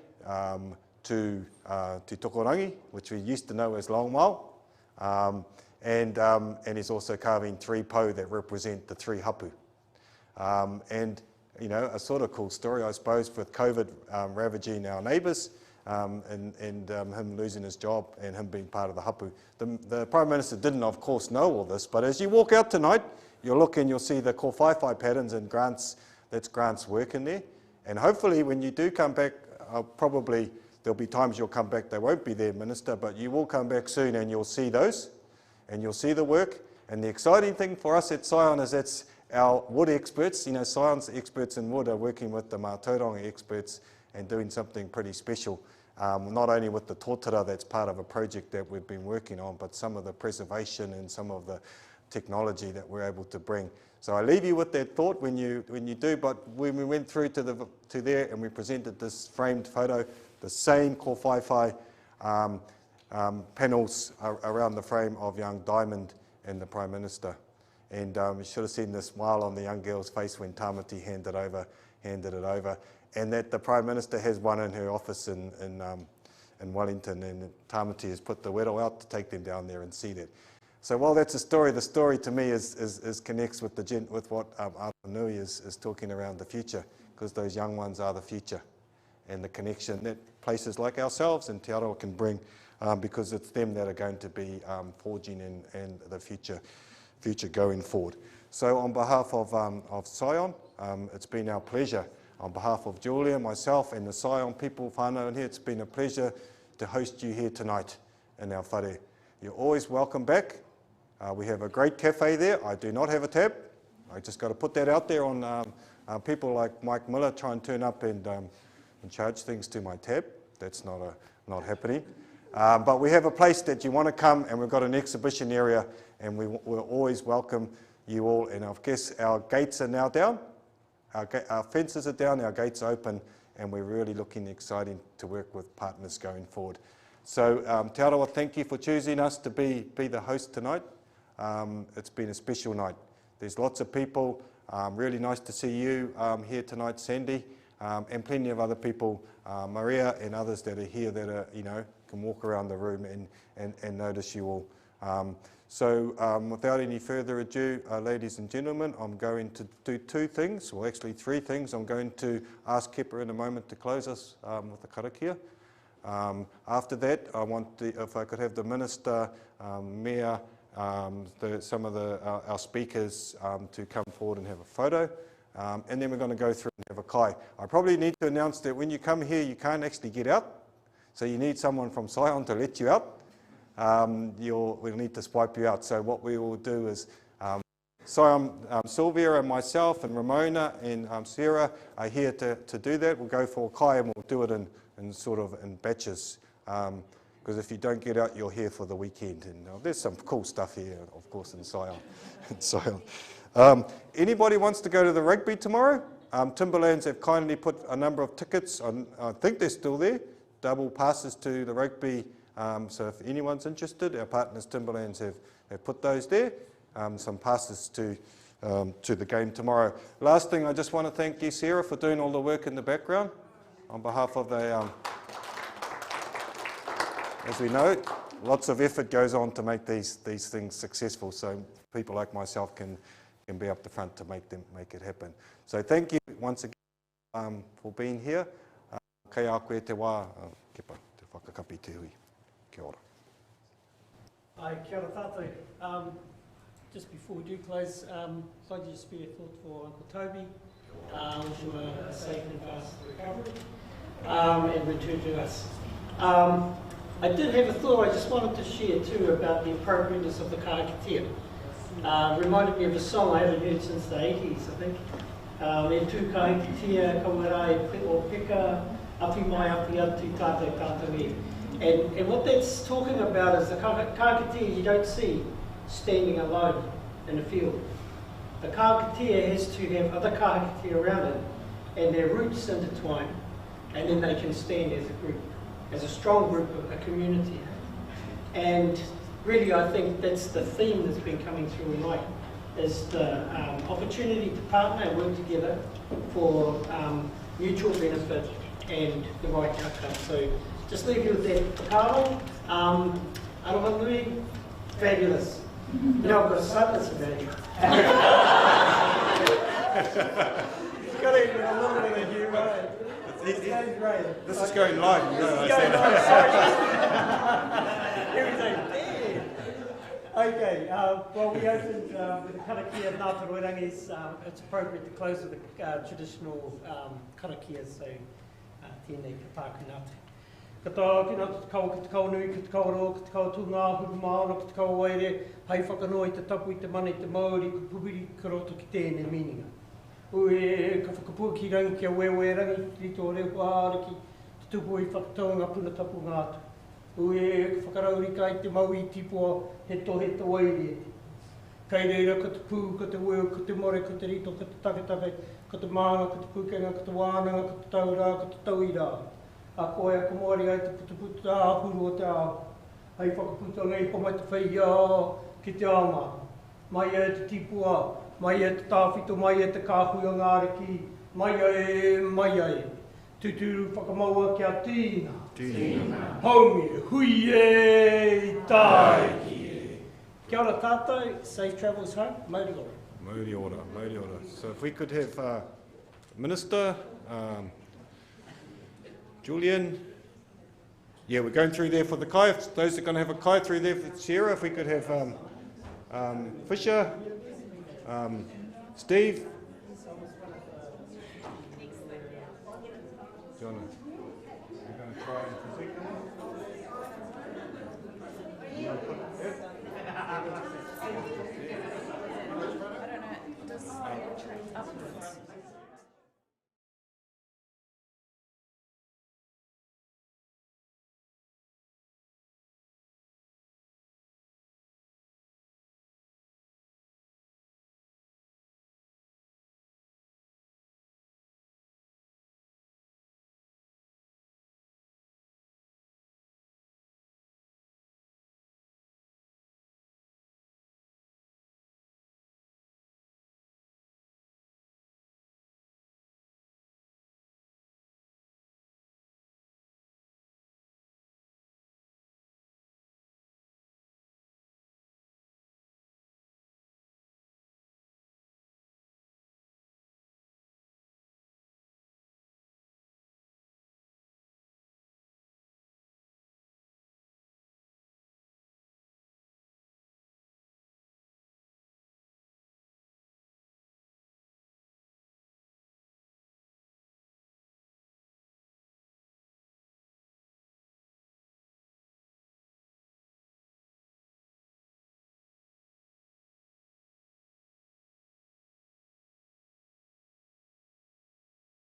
to Tokorangi, which we used to know as Long Mile. and he's also carving 3 pou that represent the 3 hapu. And you know, a sort of cool story, I suppose, with COVID ravaging our neighbours, and him losing his job and him being part of the hapu. The Prime Minister didn't, of course, know all this, but as you walk out tonight, you'll look and you'll see the kōwhaiwhai patterns and Grant's, that's Grant's work in there. And hopefully when you do come back, probably there'll be times you'll come back, they won't be there, Minister, but you will come back soon and you'll see those, and you'll see the work. And the exciting thing for us at Scion is that's our wood experts, you know, Scion's experts in wood are working with the Mātauranga experts and doing something pretty special, not only with the tōtara that's part of a project that we've been working on, but some of the preservation and some of the technology that we're able to bring. So I leave you with that thought when you do, but when we went through to there and we presented this framed photo, the same kōwhaiwhai panels around the frame of young Diamond and the Prime Minister. And you should have seen the smile on the young girl's face when Tamati handed it over. And that the Prime Minister has one in her office in Wellington, and Tamati has put the wero out to take them down there and see that. So while that's a story, the story to me is connects with what Aranui is talking around the future, because those young ones are the future, and the connection that places like ourselves and Te Arawa can bring, because it's them that are going to be forging and the future going forward. So on behalf of Scion, it's been our pleasure. On behalf of Julia, myself and the Scion people, whānau in here, it's been a pleasure to host you here tonight in our whare. You're always welcome back. We have a great cafe there. I do not have a tab. I just got to put that out there on people like Mike Miller try and turn up and charge things to my tab. That's not happening. But we have a place that you want to come, and we've got an exhibition area, and we'll always welcome you all. And I guess our gates are now down. Our fences are down, our gates are open, and we're really looking exciting to work with partners going forward. So Te Arawa, thank you for choosing us to be the host tonight. It's been a special night. There's lots of people. Really nice to see you here tonight, Sandy, and plenty of other people, Maria and others that are here that are, you know, can walk around the room and notice you all. So without any further ado, ladies and gentlemen, I'm going to do 2 things, well actually 3 things. I'm going to ask Kepa in a moment to close us with the karakia. After that, I want if I could have the Minister, Mayor, some of our speakers to come forward and have a photo. And then we're going to go through and have a kai. I probably need to announce that when you come here, you can't actually get out. So you need someone from Scion to let you out. We'll need to swipe you out. So what we will do is, Sylvia and myself and Ramona and Sarah are here to do that. We'll go for a kai and we'll do it in sort of in batches. Because if you don't get out, you're here for the weekend. And there's some cool stuff here, of course, in Scion. Anybody wants to go to the rugby tomorrow? Timberlands have kindly put a number of tickets on, I think they're still there, double passes to the rugby. So if anyone's interested, our partners Timberlands have put those there, some passes to the game tomorrow. Last thing, I just want to thank you, Sarah, for doing all the work in the background on behalf of the, as we know, lots of effort goes on to make these things successful, so people like myself can be up the front to make it happen. So thank you once again for being here. Kei a koe te wā, Kepa, te whakakapi te hui. Kia ora. Hi, kia ora tātou. Just before we do close, I'd like to just spare a thought for Uncle Toby. Wish him a safe and fast recovery and return to us. I did have a thought I just wanted to share too about the appropriateness of the karakia. Reminded me of a song I haven't heard since the 80s, I think. E tū karakia, kawarai o peka, api mai api atu tātou tātou e. And what that's talking about is the karakia you don't see standing alone in a field. The karakia has to have other karakia around it and their roots intertwine, and then they can stand as a group, as a strong group, a community. And really I think that's the theme that's been coming through in life, is the opportunity to partner and work together for mutual benefit and the right outcome. So just leave you with that. Arawa, Nui, fabulous. No, but sadness today. It's got a little bit of humor. It's going great. This is going live. This is going live. Sorry. Everything. Okay, well, we opened with the karakia Ngātaruirangis. It's appropriate to close with the traditional karakia, so tēnei ka tāku ngāti. Ka tā kina ki te kau nui, ki te kau roa, ki te kau tūngā, huru maaro, ki te kau waere, hei whakanoi te tapu i te mana i te Māori, ka pupiri ka roto ki tēnei meaninga. Ue, ka whakapua ki rangi kia wewe rangi, rito o reo pāraki, te tupu i whakataunga puna tapu ngātu. Ue, ka whakaraurika i te mau i tipua, he tohe te waere. Kei reira, ka te pū, ka te weo, ka te more, ka te rito, ka te taketake, ka te maanga, ka te pukenga, ka te wānanga, ka te taurā, ka te tauirā. A koe a kamoari ai te putuputu āhuru o te ao. Hei whakaputa ngai pomai te whaia ki te ama. Mai e te tipua, mai e te tāwhito, mai e te kāhui o ngāriki, mai e. Tuturu whakamaua kia tīna. Tīna. Haumi, hui e, tai ki e. Kia ora tātou, safe travels home, mauri ora. Mauri ora, mauri ora. So if we could have Minister, Julian. Yeah, we're going through there for the kai. Those are going to have a kai through there for Sarah. If we could have Fisher, Steve. John.